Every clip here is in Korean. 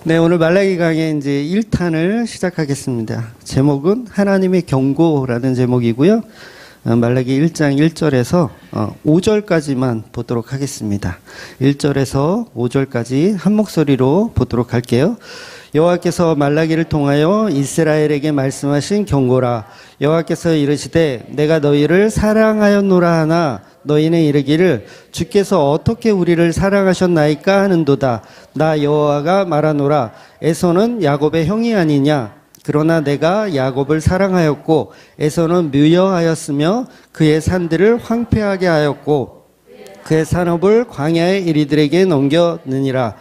네, 오늘 말라기 강의 이제 1탄을 시작하겠습니다. 제목은 하나님의 경고라는 제목이고요. 말라기 1장 1절에서 5절까지만 보도록 하겠습니다. 1절에서 5절까지 한 목소리로 보도록 할게요. 여호와께서 말라기를 통하여 이스라엘에게 말씀하신 경고라. 여호와께서 이르시되 내가 너희를 사랑하였노라 하나 너희는 이르기를 주께서 어떻게 우리를 사랑하셨나이까 하는도다. 나 여호와가 말하노라. 에서는 야곱의 형이 아니냐. 그러나 내가 야곱을 사랑하였고 에서는 묘여하였으며 그의 산들을 황폐하게 하였고 그의 산업을 광야의 이리들에게 넘겼느니라.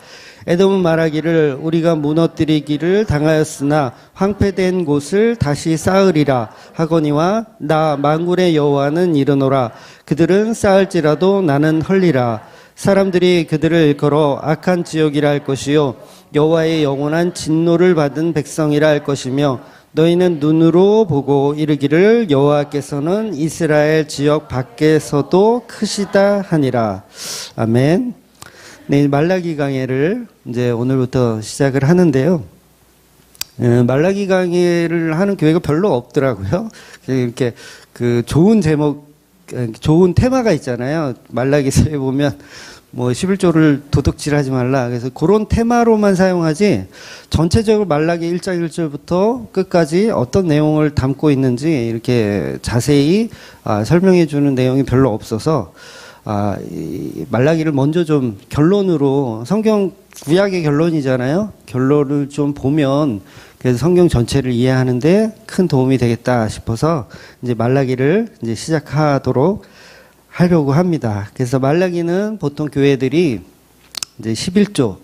에돔은 말하기를 우리가 무너뜨리기를 당하였으나 황폐된 곳을 다시 쌓으리라 하거니와 나 만군의 여호와는 이르노라. 그들은 쌓을지라도 나는 헐리라. 사람들이 그들을 일컬어 악한 지역이라 할 것이요 여호와의 영원한 진노를 받은 백성이라 할 것이며 너희는 눈으로 보고 이르기를 여호와께서는 이스라엘 지역 밖에서도 크시다 하니라. 아멘. 네, 말라기 강해를 이제 오늘부터 시작을 하는데요. 말라기 강해를 하는 교회가 별로 없더라고요. 이렇게 그 좋은 제목, 좋은 테마가 있잖아요. 말라기서에 보면 뭐 11조를 도둑질하지 말라. 그래서 그런 테마로만 사용하지 전체적으로 말라기 1장 1절부터 끝까지 어떤 내용을 담고 있는지 이렇게 자세히 설명해 주는 내용이 별로 없어서 이 말라기를 먼저 좀 결론으로 성경 구약의 결론이잖아요. 결론을 좀 보면 그래서 성경 전체를 이해하는데 큰 도움이 되겠다 싶어서 이제 말라기를 이제 시작하도록 하려고 합니다. 그래서 말라기는 보통 교회들이 이제 11조,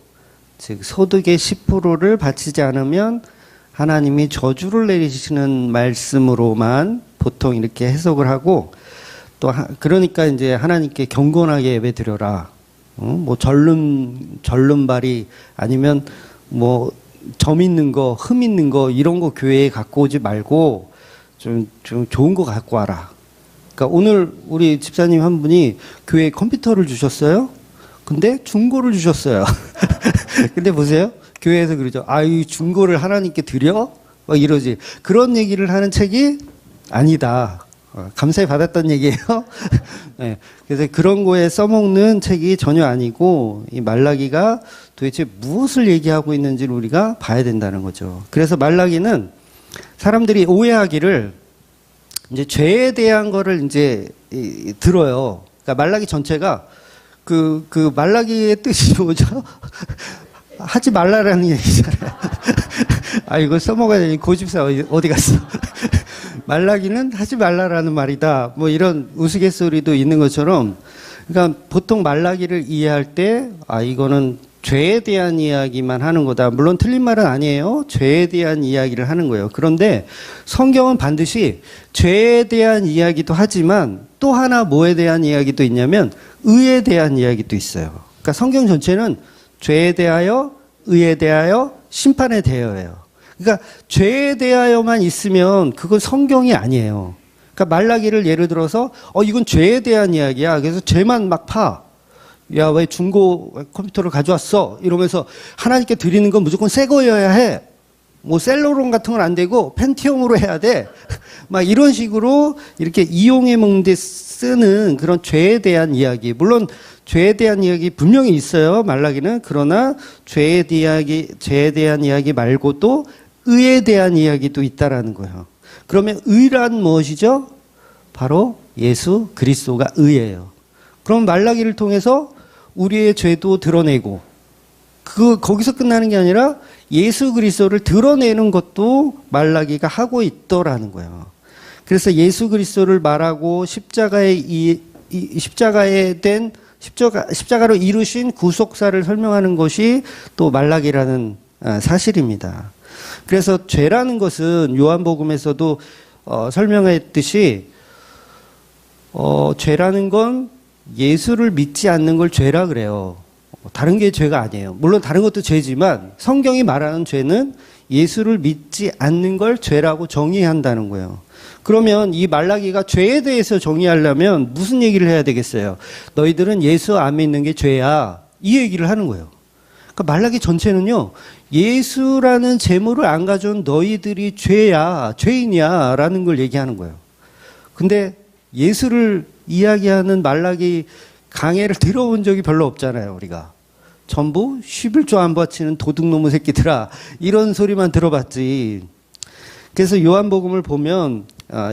즉 소득의 10%를 바치지 않으면 하나님이 저주를 내리시는 말씀으로만 보통 이렇게 해석을 하고 또 그러니까 이제 하나님께 경건하게 예배드려라. 뭐 절름발이 아니면 뭐 점 있는 거, 흠 있는 거 이런 거 교회에 갖고 오지 말고 좀 좋은 거 갖고 와라. 그러니까 오늘 우리 집사님 한 분이 교회에 컴퓨터를 주셨어요. 근데 중고를 주셨어요. 근데 보세요. 교회에서 그러죠. 이 중고를 하나님께 드려? 막 이러지. 그런 얘기를 하는 책이 아니다. 감사히 받았던 얘기예요. 네. 그래서 그런 거에 써먹는 책이 전혀 아니고 이 말라기가 도대체 무엇을 얘기하고 있는지를 우리가 봐야 된다는 거죠. 그래서 말라기는 사람들이 오해하기를 이제 죄에 대한 거를 이제 들어요. 그러니까 말라기 전체가 그 말라기의 뜻이 뭐죠? 하지 말라라는 얘기잖아요. 이거 써먹어야 되니 고집사 어디 갔어? 말라기는 하지 말라라는 말이다. 뭐 이런 우스갯소리도 있는 것처럼, 그러니까 보통 말라기를 이해할 때, 이거는 죄에 대한 이야기만 하는 거다. 물론 틀린 말은 아니에요. 죄에 대한 이야기를 하는 거예요. 그런데 성경은 반드시 죄에 대한 이야기도 하지만 또 하나 뭐에 대한 이야기도 있냐면 의에 대한 이야기도 있어요. 그러니까 성경 전체는 죄에 대하여, 의에 대하여, 심판에 대하여예요. 그러니까 죄에 대하여만 있으면 그건 성경이 아니에요. 그러니까 말라기를 예를 들어서 이건 죄에 대한 이야기야. 그래서 죄만 막 파. 야, 왜 중고 컴퓨터를 가져왔어? 이러면서 하나님께 드리는 건 무조건 새 거여야 해. 뭐 셀러론 같은 건 안 되고 펜티엄으로 해야 돼. 막 이런 식으로 이렇게 이용해 먹는 데 쓰는 그런 죄에 대한 이야기. 물론 죄에 대한 이야기 분명히 있어요. 말라기는. 그러나 죄에 대한 이야기 말고도 의에 대한 이야기도 있다라는 거예요. 그러면 의란 무엇이죠? 바로 예수 그리스도가 의예요. 그럼 말라기를 통해서 우리의 죄도 드러내고 거기서 끝나는 게 아니라 예수 그리스도를 드러내는 것도 말라기가 하고 있더라는 거예요. 그래서 예수 그리스도를 말하고 십자가로 이루신 구속사를 설명하는 것이 또 말라기라는 사실입니다. 그래서 죄라는 것은 요한복음에서도 설명했듯이 죄라는 건 예수를 믿지 않는 걸 죄라 그래요. 다른 게 죄가 아니에요. 물론 다른 것도 죄지만 성경이 말하는 죄는 예수를 믿지 않는 걸 죄라고 정의한다는 거예요. 그러면 이 말라기가 죄에 대해서 정의하려면 무슨 얘기를 해야 되겠어요? 너희들은 예수 안 믿는 게 죄야. 이 얘기를 하는 거예요. 그러니까 말라기 전체는요, 예수라는 제물을 안 가져온 너희들이 죄인이야 라는 걸 얘기하는 거예요. 근데 예수를 이야기하는 말라기 강해를 들어본 적이 별로 없잖아요, 우리가. 전부 11조 안 바치는 도둑놈의 새끼들아, 이런 소리만 들어봤지. 그래서 요한복음을 보면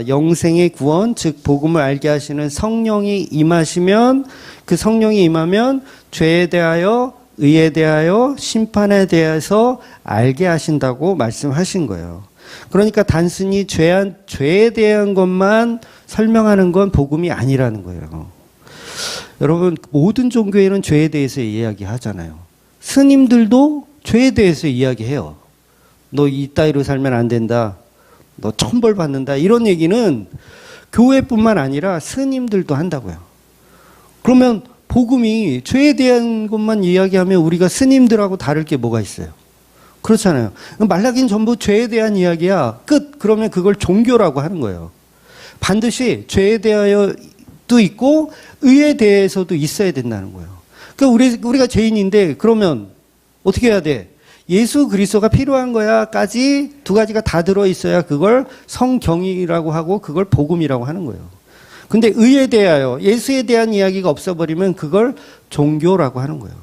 영생의 구원, 즉 복음을 알게 하시는 성령이 임하시면, 그 성령이 임하면 죄에 대하여, 의에 대하여, 심판에 대해서 알게 하신다고 말씀하신 거예요. 그러니까 단순히 죄에 대한 것만 설명하는 건 복음이 아니라는 거예요. 여러분, 모든 종교에는 죄에 대해서 이야기하잖아요. 스님들도 죄에 대해서 이야기해요. 너 이따위로 살면 안 된다. 너 천벌 받는다. 이런 얘기는 교회뿐만 아니라 스님들도 한다고요. 그러면 복음이 죄에 대한 것만 이야기하면 우리가 스님들하고 다를 게 뭐가 있어요? 그렇잖아요. 말라기는 전부 죄에 대한 이야기야. 끝. 그러면 그걸 종교라고 하는 거예요. 반드시 죄에 대하여도 있고 의에 대해서도 있어야 된다는 거예요. 그러니까 우리가 죄인인데 그러면 어떻게 해야 돼? 예수 그리스도가 필요한 거야까지 두 가지가 다 들어있어야 그걸 성경이라고 하고 그걸 복음이라고 하는 거예요. 근데 의에 대하여, 예수에 대한 이야기가 없어버리면 그걸 종교라고 하는 거예요.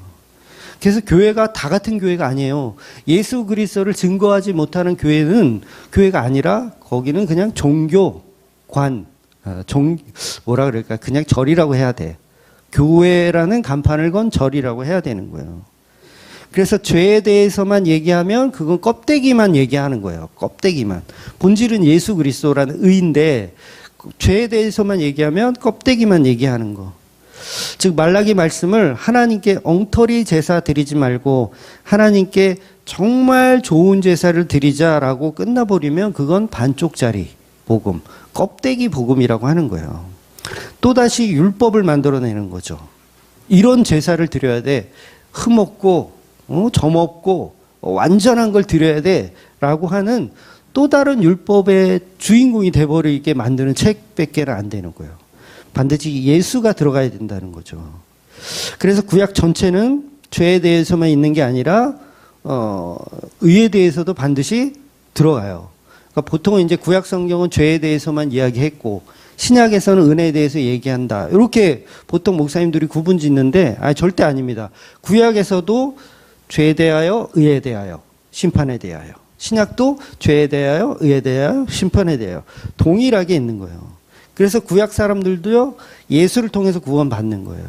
그래서 교회가 다 같은 교회가 아니에요. 예수 그리스도를 증거하지 못하는 교회는 교회가 아니라 거기는 그냥 종교관, 뭐라 그럴까, 그냥 절이라고 해야 돼. 교회라는 간판을 건 절이라고 해야 되는 거예요. 그래서 죄에 대해서만 얘기하면 그건 껍데기만 얘기하는 거예요. 껍데기만. 본질은 예수 그리스도라는 의인데 죄에 대해서만 얘기하면 껍데기만 얘기하는 거. 즉 말라기 말씀을 하나님께 엉터리 제사 드리지 말고 하나님께 정말 좋은 제사를 드리자라고 끝나버리면 그건 반쪽짜리 복음, 껍데기 복음이라고 하는 거예요. 또다시 율법을 만들어내는 거죠. 이런 제사를 드려야 돼. 흠없고 점없고 완전한 걸 드려야 돼 라고 하는 또 다른 율법의 주인공이 돼버리게 만드는 책밖에는 안 되는 거예요. 반드시 예수가 들어가야 된다는 거죠. 그래서 구약 전체는 죄에 대해서만 있는 게 아니라 의에 대해서도 반드시 들어가요. 그러니까 보통은 이제 구약 성경은 죄에 대해서만 이야기했고 신약에서는 은혜에 대해서 얘기한다. 이렇게 보통 목사님들이 구분 짓는데 절대 아닙니다. 구약에서도 죄에 대하여, 의에 대하여, 심판에 대하여. 신약도 죄에 대하여, 의에 대하여, 심판에 대하여 동일하게 있는 거예요. 그래서 구약 사람들도요, 예수를 통해서 구원받는 거예요.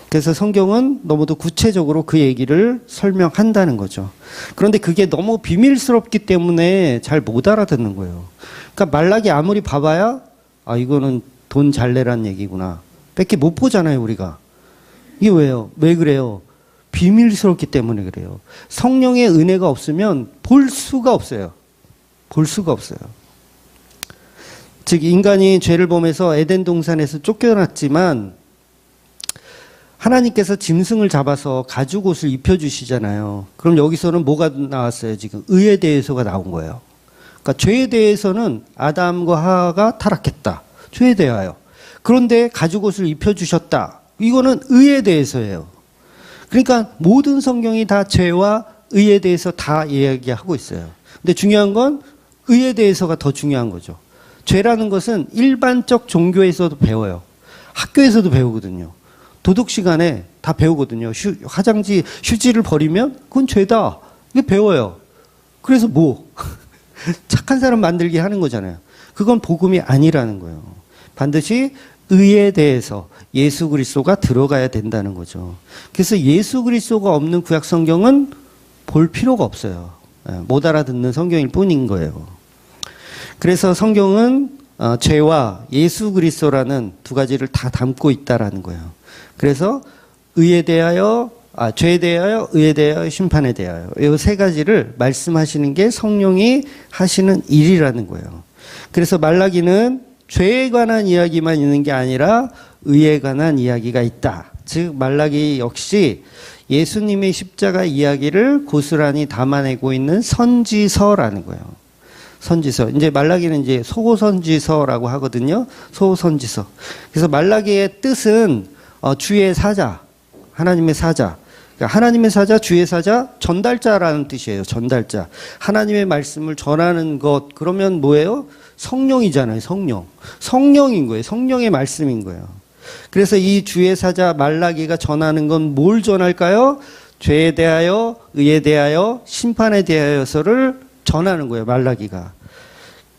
그래서 성경은 너무도 구체적으로 그 얘기를 설명한다는 거죠. 그런데 그게 너무 비밀스럽기 때문에 잘 못 알아듣는 거예요. 그러니까 말라기 아무리 봐봐야 이거는 돈 잘 내란 얘기구나. 밖에 못 보잖아요, 우리가. 이게 왜요? 왜 그래요? 비밀스럽기 때문에 그래요. 성령의 은혜가 없으면 볼 수가 없어요. 볼 수가 없어요. 즉 인간이 죄를 범해서 에덴 동산에서 쫓겨났지만 하나님께서 짐승을 잡아서 가죽 옷을 입혀주시잖아요. 그럼 여기서는 뭐가 나왔어요? 지금 의에 대해서가 나온 거예요. 그러니까 죄에 대해서는 아담과 하와가 타락했다. 죄에 대하여. 그런데 가죽 옷을 입혀주셨다. 이거는 의에 대해서예요. 그러니까 모든 성경이 다 죄와 의에 대해서 다 이야기하고 있어요. 근데 중요한 건 의에 대해서가 더 중요한 거죠. 죄라는 것은 일반적 종교에서도 배워요. 학교에서도 배우거든요. 도덕 시간에 다 배우거든요. 화장지, 휴지를 버리면 그건 죄다. 이게 배워요. 그래서 뭐? 착한 사람 만들게 하는 거잖아요. 그건 복음이 아니라는 거예요. 반드시 의에 대해서 예수 그리스도가 들어가야 된다는 거죠. 그래서 예수 그리스도가 없는 구약 성경은 볼 필요가 없어요. 못 알아듣는 성경일 뿐인 거예요. 그래서 성경은 죄와 예수 그리스도라는 두 가지를 다 담고 있다라는 거예요. 그래서 의에 대하여, 죄에 대하여, 의에 대하여, 심판에 대하여 이 세 가지를 말씀하시는 게 성령이 하시는 일이라는 거예요. 그래서 말라기는 죄에 관한 이야기만 있는 게 아니라 의에 관한 이야기가 있다. 즉 말라기 역시 예수님의 십자가 이야기를 고스란히 담아내고 있는 선지서라는 거예요. 선지서. 이제 말라기는 이제 소선지서라고 하거든요. 소선지서. 그래서 말라기의 뜻은 주의 사자, 하나님의 사자. 그러니까 하나님의 사자, 주의 사자, 전달자라는 뜻이에요. 전달자. 하나님의 말씀을 전하는 것. 그러면 뭐예요? 성령이잖아요. 성령. 성령인 거예요. 성령의 말씀인 거예요. 그래서 이 주의 사자 말라기가 전하는 건 뭘 전할까요? 죄에 대하여, 의에 대하여, 심판에 대하여서를 전하는 거예요. 말라기가.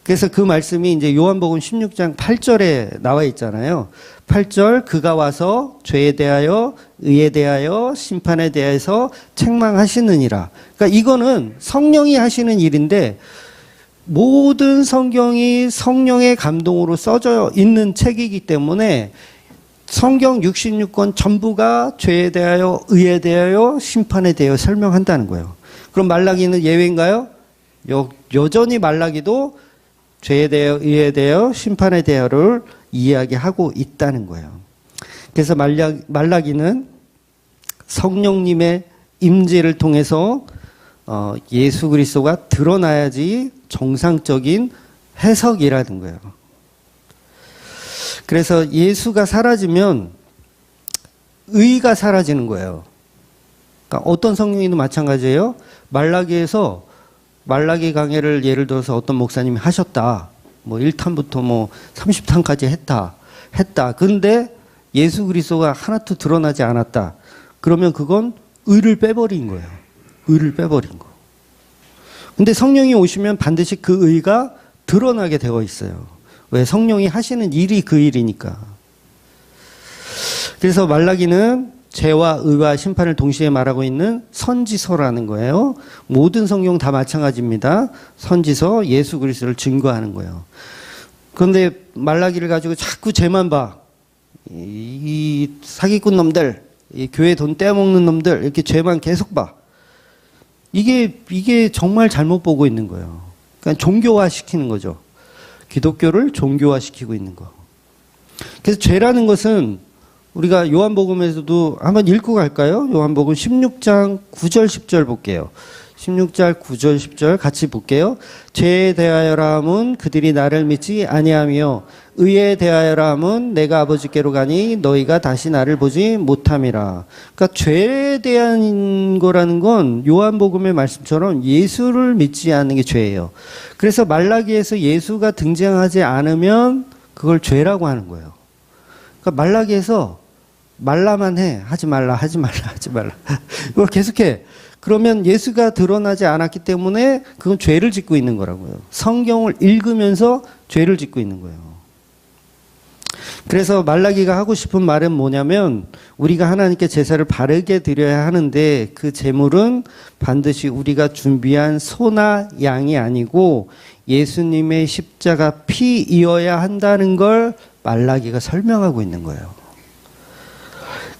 그래서 그 말씀이 이제 요한복음 16장 8절에 나와 있잖아요. 8절, 그가 와서 죄에 대하여, 의에 대하여, 심판에 대해서 책망하시느니라. 그러니까 이거는 성령이 하시는 일인데 모든 성경이 성령의 감동으로 써져 있는 책이기 때문에 성경 66권 전부가 죄에 대하여, 의에 대하여, 심판에 대하여 설명한다는 거예요. 그럼 말라기는 예외인가요? 여전히 말라기도 죄에 대하여, 의에 대하여, 심판에 대하여를 이야기하고 있다는 거예요. 그래서 말라기는 성령님의 임재를 통해서 예수 그리스도가 드러나야지 정상적인 해석이라는 거예요. 그래서 예수가 사라지면 의가 사라지는 거예요. 그러니까 어떤 성령이도 마찬가지예요. 말라기에서 말라기 강해를 예를 들어서 어떤 목사님이 하셨다. 뭐 1탄부터 뭐 30탄까지 했다. 근데 예수 그리스도가 하나도 드러나지 않았다. 그러면 그건 의를 빼버린 거예요. 의를 빼버린 거. 근데 성령이 오시면 반드시 그 의가 드러나게 되어 있어요. 왜? 성령이 하시는 일이 그 일이니까. 그래서 말라기는 죄와 의와 심판을 동시에 말하고 있는 선지서라는 거예요. 모든 성경 다 마찬가지입니다. 선지서, 예수 그리스도를 증거하는 거예요. 그런데 말라기를 가지고 자꾸 죄만 봐. 이 사기꾼 놈들, 이 교회 돈 떼먹는 놈들, 이렇게 죄만 계속 봐. 이게 정말 잘못 보고 있는 거예요. 그러니까 종교화 시키는 거죠. 기독교를 종교화시키고 있는 거. 그래서 죄라는 것은 우리가 요한복음에서도 한번 읽고 갈까요? 요한복음 16장 9절 10절 볼게요. 16절 9절 10절 같이 볼게요. 죄에 대하여라 함은 그들이 나를 믿지 아니하며 의에 대하여라 함은 내가 아버지께로 가니 너희가 다시 나를 보지 못함이라. 그러니까 죄에 대한 거라는 건 요한복음의 말씀처럼 예수를 믿지 않는 게 죄예요. 그래서 말라기에서 예수가 등장하지 않으면 그걸 죄라고 하는 거예요. 그러니까 말라기에서 말라만 해. 하지 말라. 이걸 계속해. 그러면 예수가 드러나지 않았기 때문에 그건 죄를 짓고 있는 거라고요. 성경을 읽으면서 죄를 짓고 있는 거예요. 그래서 말라기가 하고 싶은 말은 뭐냐면 우리가 하나님께 제사를 바르게 드려야 하는데 그 제물은 반드시 우리가 준비한 소나 양이 아니고 예수님의 십자가 피이어야 한다는 걸 말라기가 설명하고 있는 거예요.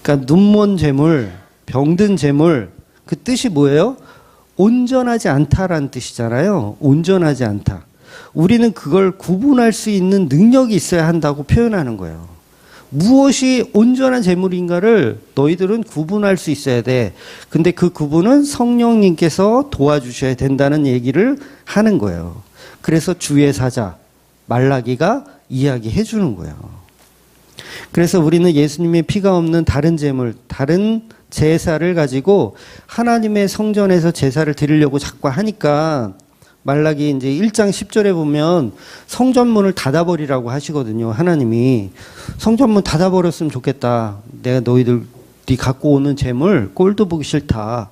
그러니까 눈먼 제물, 병든 제물, 그 뜻이 뭐예요? 온전하지 않다라는 뜻이잖아요. 온전하지 않다. 우리는 그걸 구분할 수 있는 능력이 있어야 한다고 표현하는 거예요. 무엇이 온전한 제물인가를 너희들은 구분할 수 있어야 돼. 근데 그 구분은 성령님께서 도와주셔야 된다는 얘기를 하는 거예요. 그래서 주의 사자, 말라기가 이야기해 주는 거예요. 그래서 우리는 예수님의 피가 없는 다른 제물, 다른 제사를 가지고 하나님의 성전에서 제사를 드리려고 자꾸 하니까 말라기 이제 1장 10절에 보면 성전문을 닫아버리라고 하시거든요. 하나님이 성전문 닫아버렸으면 좋겠다. 내가 너희들이 갖고 오는 제물 꼴도 보기 싫다.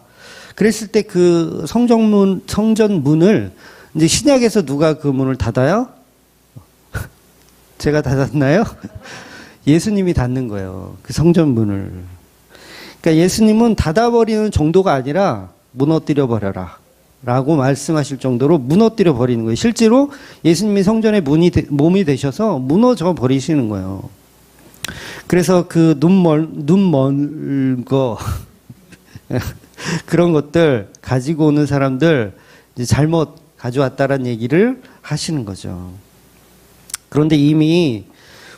그랬을 때 그 성전문을 이제 신약에서 누가 그 문을 닫아요? 제가 닫았나요? 예수님이 닫는 거예요. 그 성전문을. 그러니까 예수님은 닫아버리는 정도가 아니라 무너뜨려 버려라 라고 말씀하실 정도로 무너뜨려 버리는 거예요. 실제로 예수님이 성전의 몸이 되셔서 무너져 버리시는 거예요. 그래서 그 눈먼 거 그런 것들 가지고 오는 사람들 이제 잘못 가져왔다라는 얘기를 하시는 거죠. 그런데 이미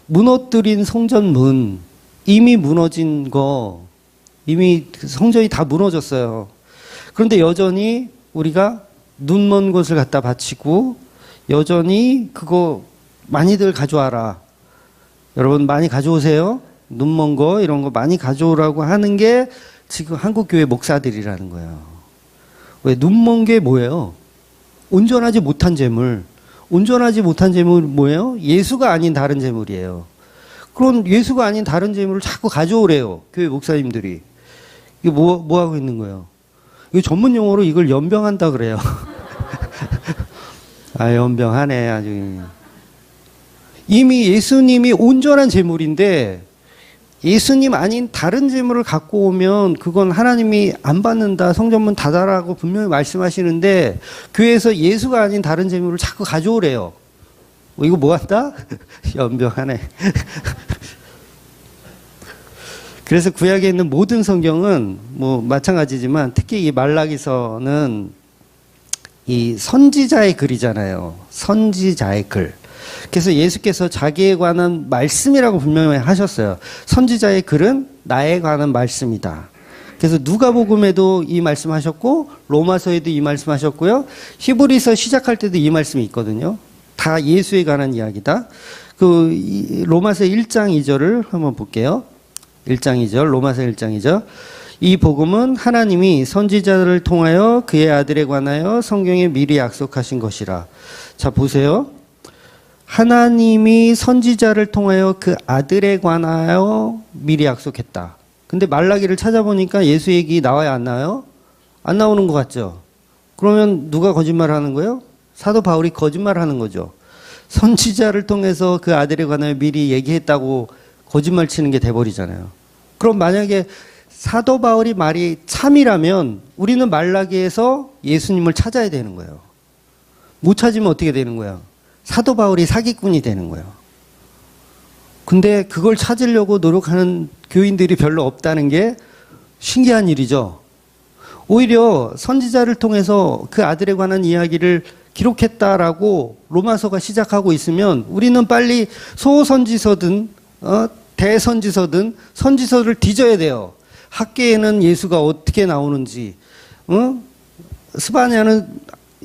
무너뜨린 성전문, 이미 무너진 거, 이미 성전이 다 무너졌어요. 그런데 여전히 우리가 눈먼 것을 갖다 바치고 여전히 그거 많이들 가져와라. 여러분 많이 가져오세요. 눈먼 거 이런 거 많이 가져오라고 하는 게 지금 한국교회 목사들이라는 거예요. 왜? 눈먼 게 뭐예요? 온전하지 못한 재물. 온전하지 못한 재물 뭐예요? 예수가 아닌 다른 재물이에요. 그런 예수가 아닌 다른 재물을 자꾸 가져오래요. 교회 목사님들이. 이게 뭐 하고 있는 거예요? 이거 전문 용어로 이걸 연병한다 그래요. 아, 연병하네, 아주. 이미 예수님이 온전한 재물인데 예수님 아닌 다른 재물을 갖고 오면 그건 하나님이 안 받는다, 성전문 닫아라고 분명히 말씀하시는데 교회에서 예수가 아닌 다른 재물을 자꾸 가져오래요. 이거 뭐 한다? 연병하네. 그래서 구약에 있는 모든 성경은 뭐 마찬가지지만 특히 이 말라기서는 이 선지자의 글이잖아요. 선지자의 글. 그래서 예수께서 자기에 관한 말씀이라고 분명히 하셨어요. 선지자의 글은 나에 관한 말씀이다. 그래서 누가복음에도 이 말씀하셨고 로마서에도 이 말씀하셨고요. 히브리서 시작할 때도 이 말씀이 있거든요. 다 예수에 관한 이야기다. 그 로마서 1장 2절을 한번 볼게요. 1장 2절, 로마서 1장 2절. 이 복음은 하나님이 선지자를 통하여 그의 아들에 관하여 성경에 미리 약속하신 것이라. 자, 보세요. 하나님이 선지자를 통하여 그 아들에 관하여 미리 약속했다. 근데 말라기를 찾아보니까 예수 얘기 나와요, 안 나와요? 안 나오는 것 같죠? 그러면 누가 거짓말하는 거예요? 사도 바울이 거짓말하는 거죠. 선지자를 통해서 그 아들에 관하여 미리 얘기했다고 거짓말 치는 게 돼버리잖아요. 그럼 만약에 사도 바울이 말이 참이라면 우리는 말라기에서 예수님을 찾아야 되는 거예요. 못 찾으면 어떻게 되는 거예요? 사도 바울이 사기꾼이 되는 거예요. 근데 그걸 찾으려고 노력하는 교인들이 별로 없다는 게 신기한 일이죠. 오히려 선지자를 통해서 그 아들에 관한 이야기를 기록했다라고 로마서가 시작하고 있으면 우리는 빨리 소선지서든 대선지서든 선지서를 뒤져야 돼요. 학계에는 예수가 어떻게 나오는지, 스바냐는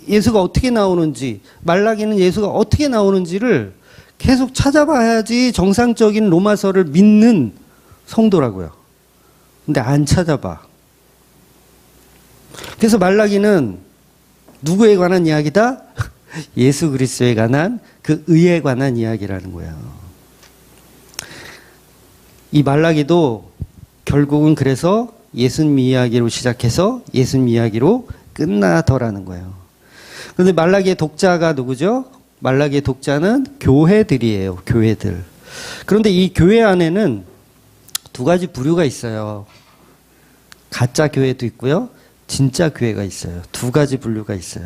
예수가 어떻게 나오는지, 말라기는 예수가 어떻게 나오는지를 계속 찾아봐야지 정상적인 로마서를 믿는 성도라고요. 근데 안 찾아봐. 그래서 말라기는 누구에 관한 이야기다? 예수 그리스도에 관한 그 의에 관한 이야기라는 거예요. 이 말라기도 결국은 그래서 예수님 이야기로 시작해서 예수님 이야기로 끝나더라는 거예요. 그런데 말라기의 독자가 누구죠? 말라기의 독자는 교회들이에요. 교회들. 그런데 이 교회 안에는 두 가지 부류가 있어요. 가짜 교회도 있고요. 진짜 교회가 있어요. 두 가지 분류가 있어요.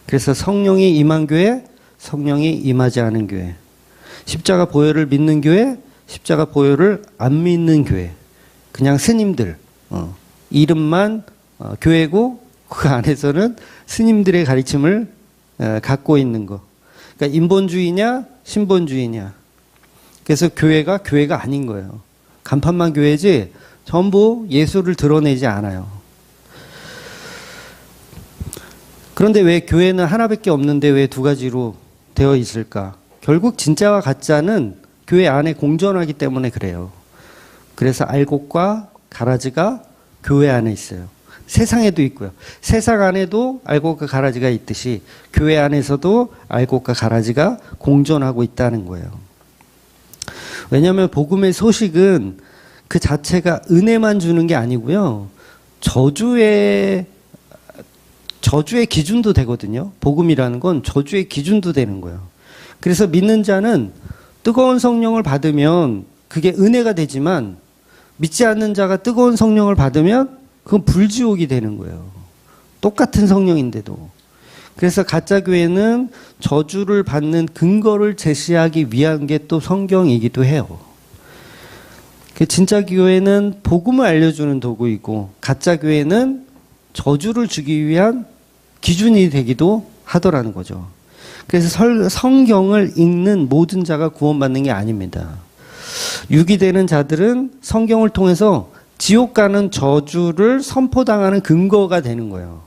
그래서 성령이 임한 교회, 성령이 임하지 않은 교회. 십자가 보혈을 믿는 교회, 십자가 보혈을 안 믿는 교회. 그냥 스님들. 이름만 교회고 그 안에서는 스님들의 가르침을 갖고 있는 거. 그러니까 인본주의냐 신본주의냐. 그래서 교회가 아닌 거예요. 간판만 교회지 전부 예수를 드러내지 않아요. 그런데 왜 교회는 하나밖에 없는데 왜 두 가지로 되어 있을까? 결국 진짜와 가짜는 교회 안에 공존하기 때문에 그래요. 그래서 알곡과 가라지가 교회 안에 있어요. 세상에도 있고요. 세상 안에도 알곡과 가라지가 있듯이 교회 안에서도 알곡과 가라지가 공존하고 있다는 거예요. 왜냐하면 복음의 소식은 그 자체가 은혜만 주는 게 아니고요. 저주의 기준도 되거든요. 복음이라는 건 저주의 기준도 되는 거예요. 그래서 믿는 자는 뜨거운 성령을 받으면 그게 은혜가 되지만 믿지 않는 자가 뜨거운 성령을 받으면 그건 불지옥이 되는 거예요. 똑같은 성령인데도. 그래서 가짜 교회는 저주를 받는 근거를 제시하기 위한 게 또 성경이기도 해요. 진짜 교회는 복음을 알려주는 도구이고 가짜 교회는 저주를 주기 위한 기준이 되기도 하더라는 거죠. 그래서 성경을 읽는 모든 자가 구원받는 게 아닙니다. 유기되는 자들은 성경을 통해서 지옥 가는 저주를 선포당하는 근거가 되는 거예요.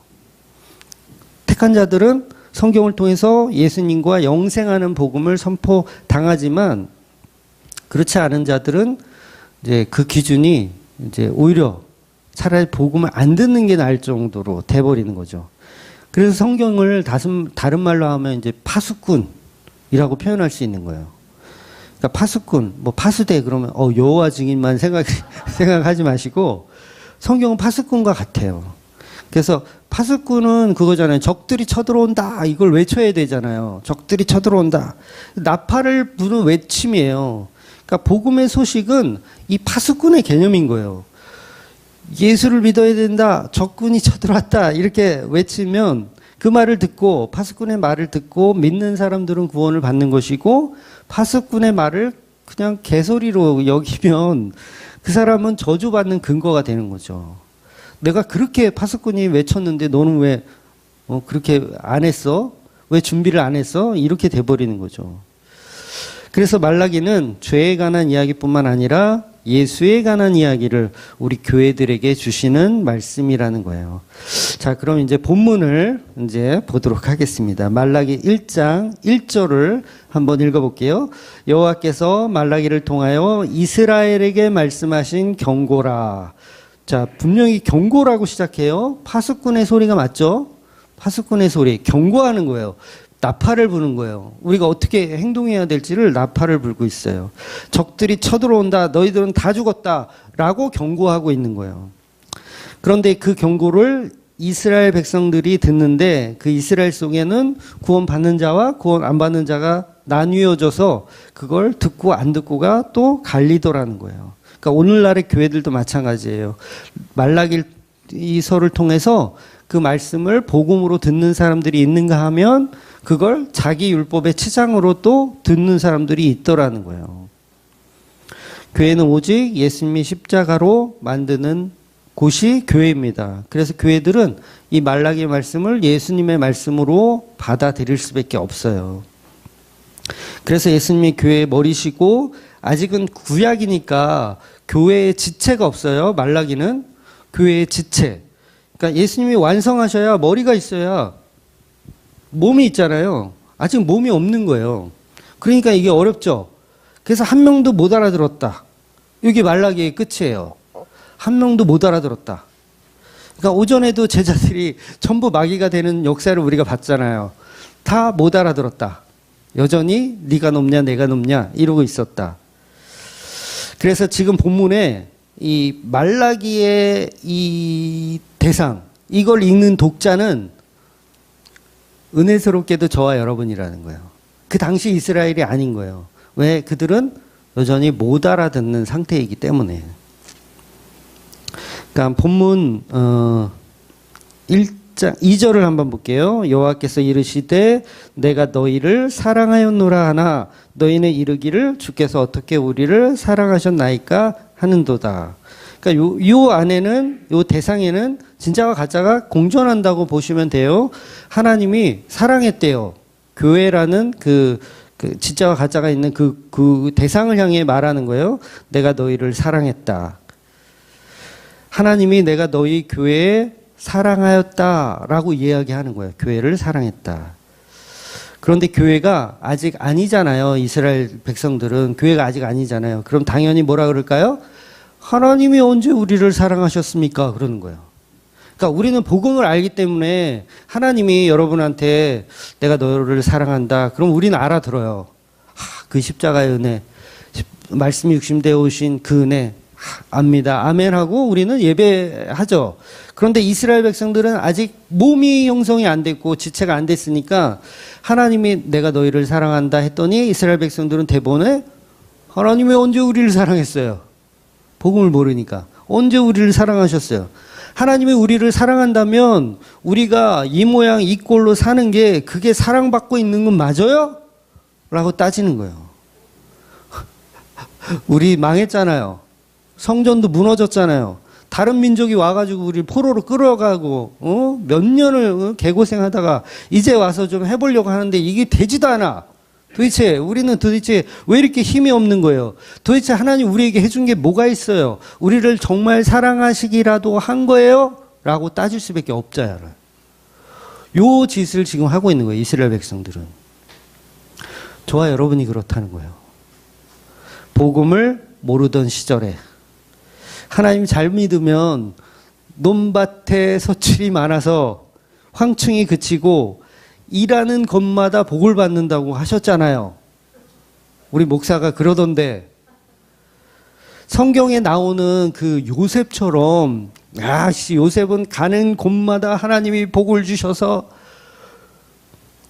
택한 자들은 성경을 통해서 예수님과 영생하는 복음을 선포당하지만 그렇지 않은 자들은 이제 그 기준이 이제 오히려 차라리 복음을 안 듣는 게 나을 정도로 돼버리는 거죠. 그래서 성경을 다른 말로 하면 이제 파수꾼이라고 표현할 수 있는 거예요. 그러니까 파수꾼, 뭐 파수대 그러면 여호와 증인만 생각하지 마시고 성경은 파수꾼과 같아요. 그래서 파수꾼은 그거잖아요. 적들이 쳐들어온다. 이걸 외쳐야 되잖아요. 적들이 쳐들어온다. 나팔을 부는 외침이에요. 그러니까 복음의 소식은 이 파수꾼의 개념인 거예요. 예수를 믿어야 된다. 적군이 쳐들어왔다. 이렇게 외치면 그 말을 듣고 파수꾼의 말을 듣고 믿는 사람들은 구원을 받는 것이고 파수꾼의 말을 그냥 개소리로 여기면 그 사람은 저주받는 근거가 되는 거죠. 내가 그렇게 파수꾼이 외쳤는데 너는 왜 그렇게 안 했어? 왜 준비를 안 했어? 이렇게 돼버리는 거죠. 그래서 말라기는 죄에 관한 이야기뿐만 아니라 예수에 관한 이야기를 우리 교회들에게 주시는 말씀이라는 거예요. 자, 그럼 이제 본문을 이제 보도록 하겠습니다. 말라기 1장 1절을 한번 읽어볼게요. 여호와께서 말라기를 통하여 이스라엘에게 말씀하신 경고라. 자, 분명히 경고라고 시작해요. 파수꾼의 소리가 맞죠? 파수꾼의 소리, 경고하는 거예요. 나팔을 부는 거예요. 우리가 어떻게 행동해야 될지를 나팔을 불고 있어요. 적들이 쳐들어온다. 너희들은 다 죽었다. 라고 경고하고 있는 거예요. 그런데 그 경고를 이스라엘 백성들이 듣는데 그 이스라엘 속에는 구원 받는 자와 구원 안 받는 자가 나뉘어져서 그걸 듣고 안 듣고가 또 갈리더라는 거예요. 그러니까 오늘날의 교회들도 마찬가지예요. 말라기서를 통해서 그 말씀을 복음으로 듣는 사람들이 있는가 하면 그걸 자기 율법의 치장으로 또 듣는 사람들이 있더라는 거예요. 교회는 오직 예수님이 십자가로 만드는 곳이 교회입니다. 그래서 교회들은 이 말라기의 말씀을 예수님의 말씀으로 받아들일 수밖에 없어요. 그래서 예수님이 교회의 머리시고 아직은 구약이니까 교회의 지체가 없어요. 말라기는 교회의 지체. 그러니까 예수님이 완성하셔야 머리가 있어야 몸이 있잖아요. 아직 몸이 없는 거예요. 그러니까 이게 어렵죠. 그래서 한 명도 못 알아들었다. 이게 말라기의 끝이에요. 한 명도 못 알아들었다. 그러니까 오전에도 제자들이 전부 마귀가 되는 역사를 우리가 봤잖아요. 다 못 알아들었다. 여전히 네가 높냐 내가 높냐 이러고 있었다. 그래서 지금 본문에 이 말라기의 이 대상, 이걸 읽는 독자는 은혜스럽게도 저와 여러분이라는 거예요. 그 당시 이스라엘이 아닌 거예요. 왜? 그들은 여전히 못 알아듣는 상태이기 때문에. 그러니까 본문 1장 2절을 한번 볼게요. 여호와께서 이르시되 내가 너희를 사랑하였노라 하나 너희는 이르기를 주께서 어떻게 우리를 사랑하셨나이까 하는도다. 그러니까 요 안에는, 요 대상에는 진짜와 가짜가 공존한다고 보시면 돼요. 하나님이 사랑했대요. 교회라는 그 진짜와 가짜가 있는 그 대상을 향해 말하는 거예요. 내가 너희를 사랑했다. 하나님이 내가 너희 교회에 사랑하였다라고 이야기하는 거예요. 교회를 사랑했다. 그런데 교회가 아직 아니잖아요. 이스라엘 백성들은 교회가 아직 아니잖아요. 그럼 당연히 뭐라 그럴까요? 하나님이 언제 우리를 사랑하셨습니까? 그러는 거예요. 그러니까 우리는 복음을 알기 때문에 하나님이 여러분한테 내가 너를 사랑한다. 그럼 우리는 알아들어요. 그 십자가의 은혜, 말씀이 육신되어 오신 그 은혜 압니다. 아멘 하고 우리는 예배하죠. 그런데 이스라엘 백성들은 아직 몸이 형성이 안 됐고 지체가 안 됐으니까 하나님이 내가 너희를 사랑한다 했더니 이스라엘 백성들은 대본에 하나님이 언제 우리를 사랑했어요? 복음을 모르니까. 언제 우리를 사랑하셨어요? 하나님이 우리를 사랑한다면 우리가 이 모양 이 꼴로 사는 게 그게 사랑받고 있는 건 맞아요? 라고 따지는 거예요. 우리 망했잖아요. 성전도 무너졌잖아요. 다른 민족이 와가지고 우리 포로로 끌어가고 몇 년을 개고생하다가 이제 와서 좀 해보려고 하는데 이게 되지도 않아. 도대체 우리는 도대체 왜 이렇게 힘이 없는 거예요? 도대체 하나님 우리에게 해준 게 뭐가 있어요? 우리를 정말 사랑하시기라도 한 거예요? 라고 따질 수밖에 없잖아요. 요 짓을 지금 하고 있는 거예요. 이스라엘 백성들은. 저와 여러분이 그렇다는 거예요. 복음을 모르던 시절에 하나님 잘 믿으면 논밭에 서출이 많아서 황충이 그치고 일하는 것마다 복을 받는다고 하셨잖아요. 우리 목사가 그러던데, 성경에 나오는 그 요셉처럼, 요셉은 가는 곳마다 하나님이 복을 주셔서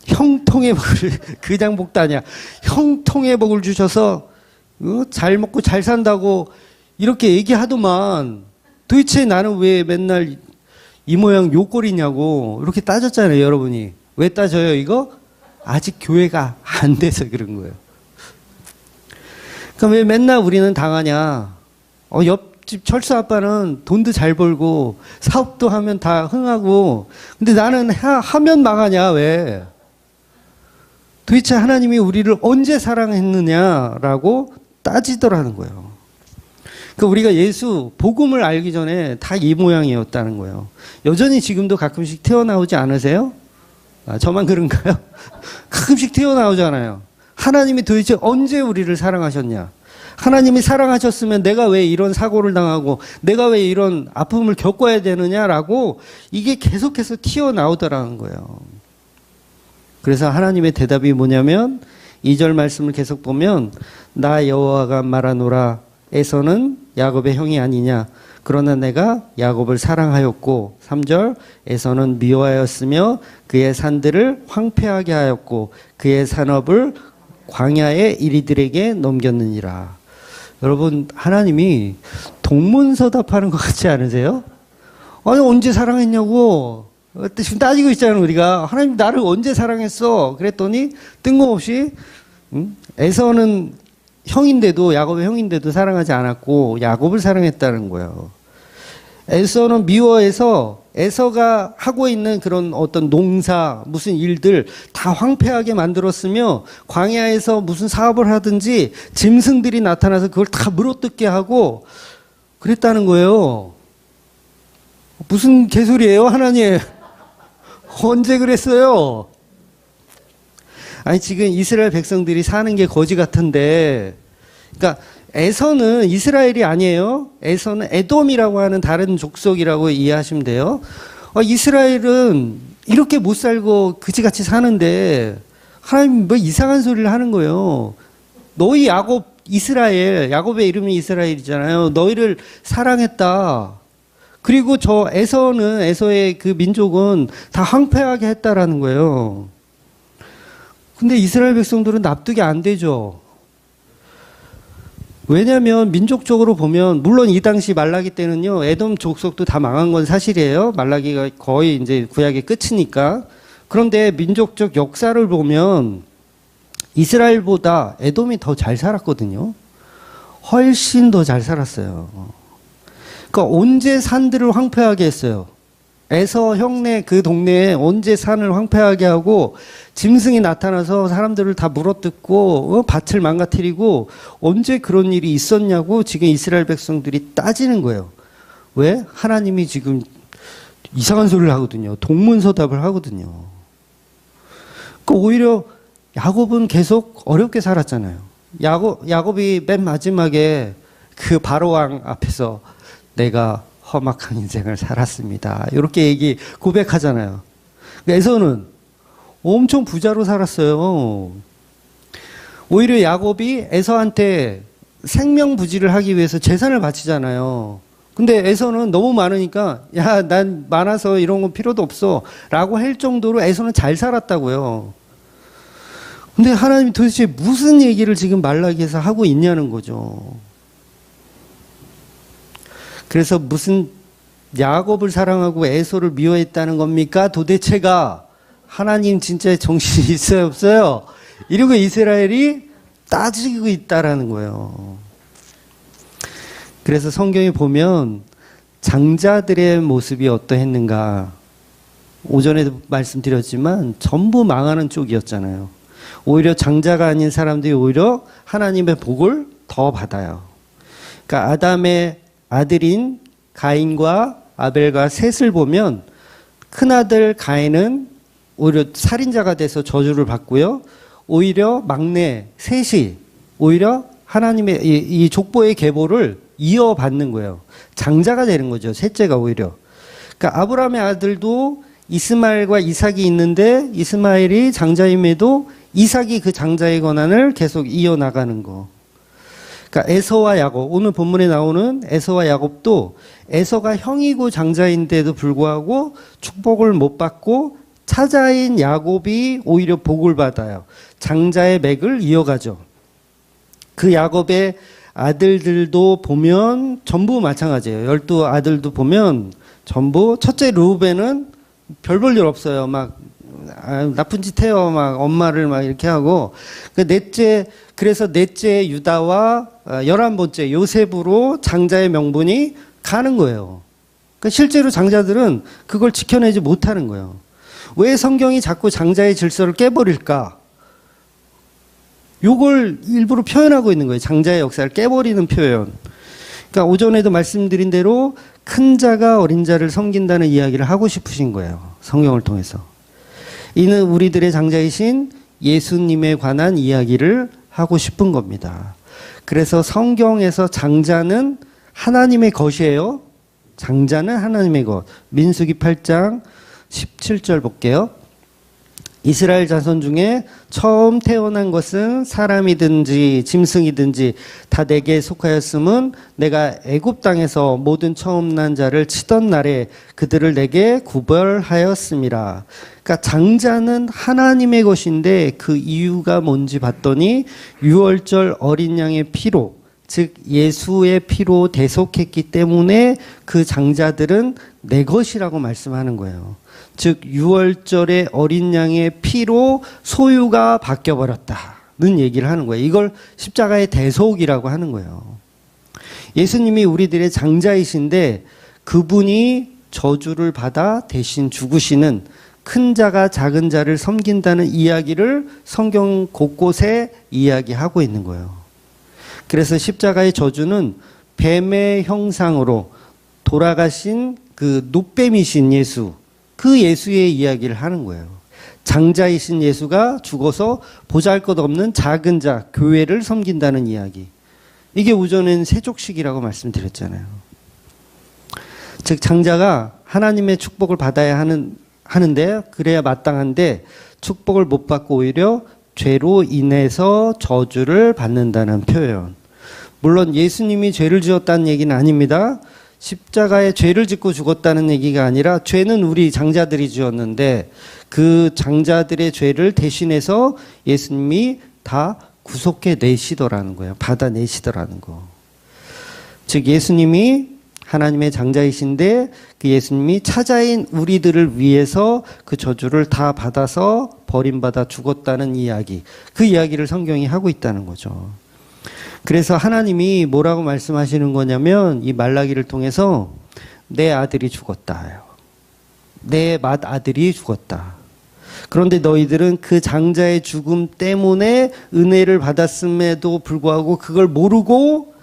형통의 복을, 그냥 복도 아니야. 형통의 복을 주셔서 잘 먹고 잘 산다고 이렇게 얘기하더만, 도대체 나는 왜 맨날 이 모양 요 꼴이냐고 이렇게 따졌잖아요, 여러분이. 왜 따져요, 이거? 아직 교회가 안 돼서 그런 거예요. 그럼 왜 맨날 우리는 당하냐? 옆집 철수 아빠는 돈도 잘 벌고 사업도 하면 다 흥하고, 근데 나는 하면 망하냐, 왜? 도대체 하나님이 우리를 언제 사랑했느냐라고 따지더라는 거예요. 그러니까 우리가 예수 복음을 알기 전에 다 이 모양이었다는 거예요. 여전히 지금도 가끔씩 튀어나오지 않으세요? 저만 그런가요? 가끔씩 튀어나오잖아요. 하나님이 도대체 언제 우리를 사랑하셨냐? 하나님이 사랑하셨으면 내가 왜 이런 사고를 당하고 내가 왜 이런 아픔을 겪어야 되느냐라고 이게 계속해서 튀어나오더라는 거예요. 그래서 하나님의 대답이 뭐냐면 2절 말씀을 계속 보면 나 여호와가 말하노라 에서는 야곱의 형이 아니냐 그러나 내가 야곱을 사랑하였고 3절 에서는 미워하였으며 그의 산들을 황폐하게 하였고 그의 산업을 광야의 이리들에게 넘겼느니라. 여러분 하나님이 동문서답하는 것 같지 않으세요? 아니 언제 사랑했냐고 지금 따지고 있잖아요. 우리가 하나님 나를 언제 사랑했어? 그랬더니 뜬금없이 에서는 형인데도 야곱의 형인데도 사랑하지 않았고 야곱을 사랑했다는 거예요. 에서는 미워해서 에서가 하고 있는 그런 어떤 농사 무슨 일들 다 황폐하게 만들었으며 광야에서 무슨 사업을 하든지 짐승들이 나타나서 그걸 다 물어뜯게 하고 그랬다는 거예요. 무슨 개소리예요, 하나님? 언제 그랬어요? 아니 지금 이스라엘 백성들이 사는 게 거지 같은데, 그러니까 에서는 이스라엘이 아니에요. 에서는 에돔이라고 하는 다른 족속이라고 이해하시면 돼요. 이스라엘은 이렇게 못 살고 그지같이 사는데 하나님 뭐 이상한 소리를 하는 거예요. 너희 야곱 이스라엘, 야곱의 이름이 이스라엘이잖아요. 너희를 사랑했다. 그리고 저 에서는 에서의 그 민족은 다 황폐하게 했다라는 거예요. 근데 이스라엘 백성들은 납득이 안 되죠. 왜냐하면 민족적으로 보면 물론 이 당시 말라기 때는요 에돔 족속도 다 망한 건 사실이에요. 말라기가 거의 이제 구약의 끝이니까. 그런데 민족적 역사를 보면 이스라엘보다 에돔이 더 잘 살았거든요. 훨씬 더 잘 살았어요. 그러니까 언제 산들을 황폐하게 했어요? 에서 형네 그 동네에 언제 산을 황폐하게 하고 짐승이 나타나서 사람들을 다 물어뜯고 밭을 망가뜨리고 언제 그런 일이 있었냐고 지금 이스라엘 백성들이 따지는 거예요. 왜? 하나님이 지금 이상한 소리를 하거든요. 동문서답을 하거든요. 그러니까 오히려 야곱은 계속 어렵게 살았잖아요. 야곱이 맨 마지막에 그 바로왕 앞에서 내가 험악한 인생을 살았습니다. 이렇게 고백하잖아요. 에서는 엄청 부자로 살았어요. 오히려 야곱이 에서한테 생명부지를 하기 위해서 재산을 바치잖아요. 근데 에서는 너무 많으니까 야, 난 많아서 이런 건 필요도 없어 라고 할 정도로 에서는 잘 살았다고요. 근데 하나님이 도대체 무슨 얘기를 지금 말라기에서 하고 있냐는 거죠. 그래서 무슨 야곱을 사랑하고 에서를 미워했다는 겁니까? 도대체가 하나님 진짜 정신이 있어요, 없어요? 이러고 이스라엘이 따지고 있다라는 거예요. 그래서 성경에 보면 장자들의 모습이 어떠했는가? 오전에도 말씀드렸지만 전부 망하는 쪽이었잖아요. 오히려 장자가 아닌 사람들이 오히려 하나님의 복을 더 받아요. 그러니까 아담의 아들인 가인과 아벨과 셋을 보면 큰아들 가인은 오히려 살인자가 돼서 저주를 받고요. 오히려 막내 셋이 오히려 하나님의 이 족보의 계보를 이어받는 거예요. 장자가 되는 거죠. 셋째가 오히려. 그러니까 아브라함의 아들도 이스마엘과 이삭이 있는데 이스마엘이 장자임에도 이삭이 그 장자의 권한을 계속 이어나가는 거. 그러니까 에서와 야곱, 오늘 본문에 나오는 에서와 야곱도 에서가 형이고 장자인데도 불구하고 축복을 못 받고 차자인 야곱이 오히려 복을 받아요. 장자의 맥을 이어가죠. 그 야곱의 아들들도 보면 전부 마찬가지예요. 12아들도 보면 전부 첫째 르우벤은 별 볼 일 없어요. 막 나쁜 짓 해요. 막 엄마를 막 이렇게 하고 그래서 넷째 유다와 11번째 요셉으로 장자의 명분이 가는 거예요. 그러니까 실제로 장자들은 그걸 지켜내지 못하는 거예요. 왜 성경이 자꾸 장자의 질서를 깨버릴까? 요걸 일부러 표현하고 있는 거예요. 장자의 역사를 깨버리는 표현. 그러니까 오전에도 말씀드린 대로 큰 자가 어린 자를 섬긴다는 이야기를 하고 싶으신 거예요. 성경을 통해서. 이는 우리들의 장자이신 예수님에 관한 이야기를 하고 싶은 겁니다. 그래서 성경에서 장자는 하나님의 것이에요. 장자는 하나님의 것. 민수기 8장 17절 볼게요. 이스라엘 자손 중에 처음 태어난 것은 사람이든지 짐승이든지 다 내게 속하였음은 내가 애굽 땅에서 모든 처음 난 자를 치던 날에 그들을 내게 구별하였음이라. 그러니까 장자는 하나님의 것인데 그 이유가 뭔지 봤더니 유월절 어린 양의 피로, 즉 예수의 피로 대속했기 때문에 그 장자들은 내 것이라고 말씀하는 거예요. 즉 유월절의 어린 양의 피로 소유가 바뀌어버렸다는 얘기를 하는 거예요. 이걸 십자가의 대속이라고 하는 거예요. 예수님이 우리들의 장자이신데 그분이 저주를 받아 대신 죽으시는 큰 자가 작은 자를 섬긴다는 이야기를 성경 곳곳에 이야기하고 있는 거예요. 그래서 십자가의 저주는 뱀의 형상으로 돌아가신 그 놋뱀이신 예수, 그 예수의 이야기를 하는 거예요. 장자이신 예수가 죽어서 보잘것없는 작은 자, 교회를 섬긴다는 이야기. 이게 오전엔 세족식이라고 말씀드렸잖아요. 즉 장자가 하나님의 축복을 받아야 하는데 그래야 마땅한데 축복을 못 받고 오히려 죄로 인해서 저주를 받는다는 표현. 물론 예수님이 죄를 지었다는 얘기는 아닙니다. 십자가에 죄를 짓고 죽었다는 얘기가 아니라 죄는 우리 장자들이 지었는데 그 장자들의 죄를 대신해서 예수님이 다 구속해 내시더라는 거예요. 받아내시더라는 거. 즉 예수님이 하나님의 장자이신데 그 예수님이 차자인 우리들을 위해서 그 저주를 다 받아서 버림받아 죽었다는 이야기. 그 이야기를 성경이 하고 있다는 거죠. 그래서 하나님이 뭐라고 말씀하시는 거냐면 이 말라기를 통해서 내 아들이 죽었다. 내 맏아들이 죽었다. 그런데 너희들은 그 장자의 죽음 때문에 은혜를 받았음에도 불구하고 그걸 모르고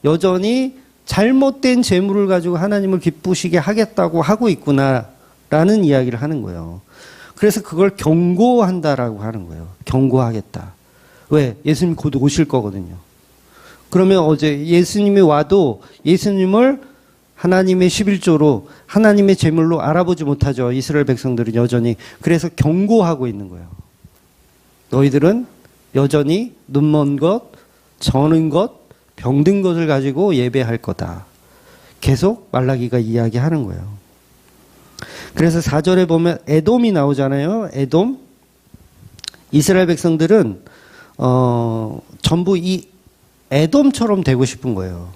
여전히 잘못된 재물을 가지고 하나님을 기쁘시게 하겠다고 하고 있구나라는 이야기를 하는 거예요. 그래서 그걸 경고한다라고 하는 거예요. 경고하겠다. 왜? 예수님이 곧 오실 거거든요. 그러면 어제 예수님이 와도 예수님을 하나님의 11조로 하나님의 제물로 알아보지 못하죠. 이스라엘 백성들은 여전히. 그래서 경고하고 있는 거예요. 너희들은 여전히 눈먼 것, 저는 것, 병든 것을 가지고 예배할 거다. 계속 말라기가 이야기하는 거예요. 그래서 4절에 보면 에돔이 나오잖아요. 에돔. 이스라엘 백성들은 전부 이 에돔처럼 되고 싶은 거예요.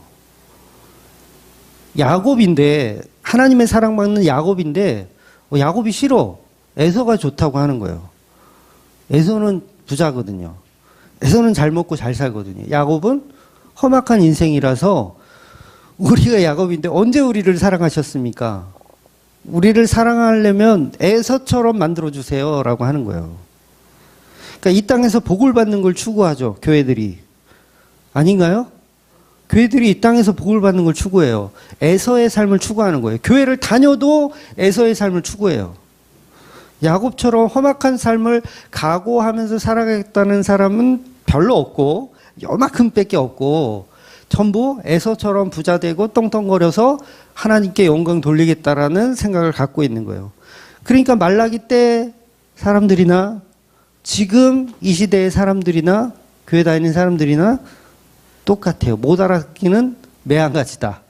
야곱인데 하나님의 사랑받는 야곱인데 야곱이 싫어. 에서가 좋다고 하는 거예요. 에서는 부자거든요. 에서는 잘 먹고 잘 살거든요. 야곱은 험악한 인생이라서 우리가 야곱인데 언제 우리를 사랑하셨습니까? 우리를 사랑하려면 에서처럼 만들어주세요 라고 하는 거예요. 그러니까 이 땅에서 복을 받는 걸 추구하죠. 교회들이. 아닌가요? 교회들이 이 땅에서 복을 받는 걸 추구해요. 에서의 삶을 추구하는 거예요. 교회를 다녀도 에서의 삶을 추구해요. 야곱처럼 험악한 삶을 각오하면서 살아가겠다는 사람은 별로 없고 요만큼밖에 없고 전부 에서처럼 부자 되고 떵떵거려서 하나님께 영광 돌리겠다라는 생각을 갖고 있는 거예요. 그러니까 말라기 때 사람들이나 지금 이 시대의 사람들이나 교회 다니는 사람들이나 똑같아요. 못 알아듣기는 매한가지다.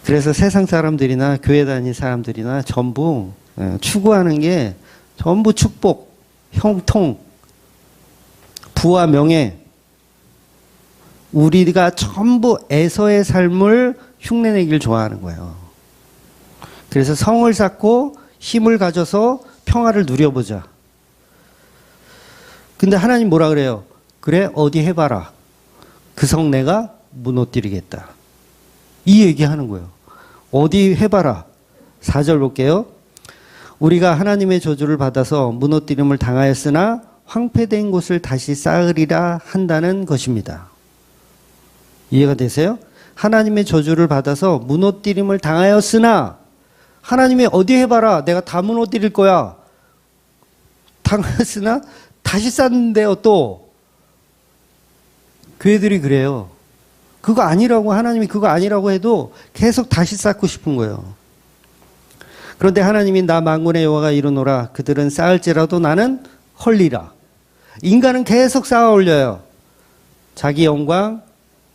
그래서 세상 사람들이나 교회 다니는 사람들이나 전부 추구하는 게 전부 축복, 형통, 부와 명예, 우리가 전부 에서의 삶을 흉내내길 좋아하는 거예요. 그래서 성을 쌓고 힘을 가져서 평화를 누려보자. 근데 하나님 뭐라 그래요? 그래, 어디 해봐라. 그 성 내가 무너뜨리겠다. 이 얘기하는 거예요. 어디 해봐라. 4절 볼게요. 우리가 하나님의 저주를 받아서 무너뜨림을 당하였으나 황폐된 곳을 다시 쌓으리라 한다는 것입니다. 이해가 되세요? 하나님의 저주를 받아서 무너뜨림을 당하였으나 하나님이 어디 해봐라. 내가 다 무너뜨릴 거야. 당하였으나 다시 쌓는데요. 또 교회들이 그래요. 그거 아니라고, 하나님이 그거 아니라고 해도 계속 다시 쌓고 싶은 거예요. 그런데 하나님이 나 만군의 여호와가 이르노라. 그들은 쌓을지라도 나는 헐리라. 인간은 계속 쌓아 올려요. 자기 영광,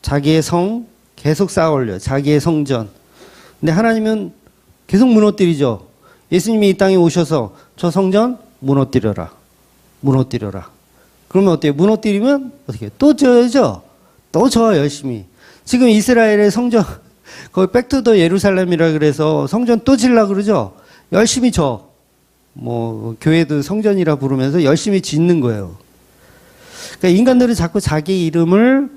자기의 성 계속 쌓아 올려요. 자기의 성전. 근데 하나님은 계속 무너뜨리죠. 예수님이 이 땅에 오셔서 저 성전 무너뜨려라. 무너뜨려라. 그러면 어때요? 무너뜨리면 어떻게 해요? 또 져야죠. 또 져 열심히. 지금 이스라엘의 성전 거기 백투더 예루살렘이라 그래서 성전 또 지려고 그러죠. 열심히 져. 뭐 교회도 성전이라 부르면서 열심히 짓는 거예요. 그러니까 인간들은 자꾸 자기 이름을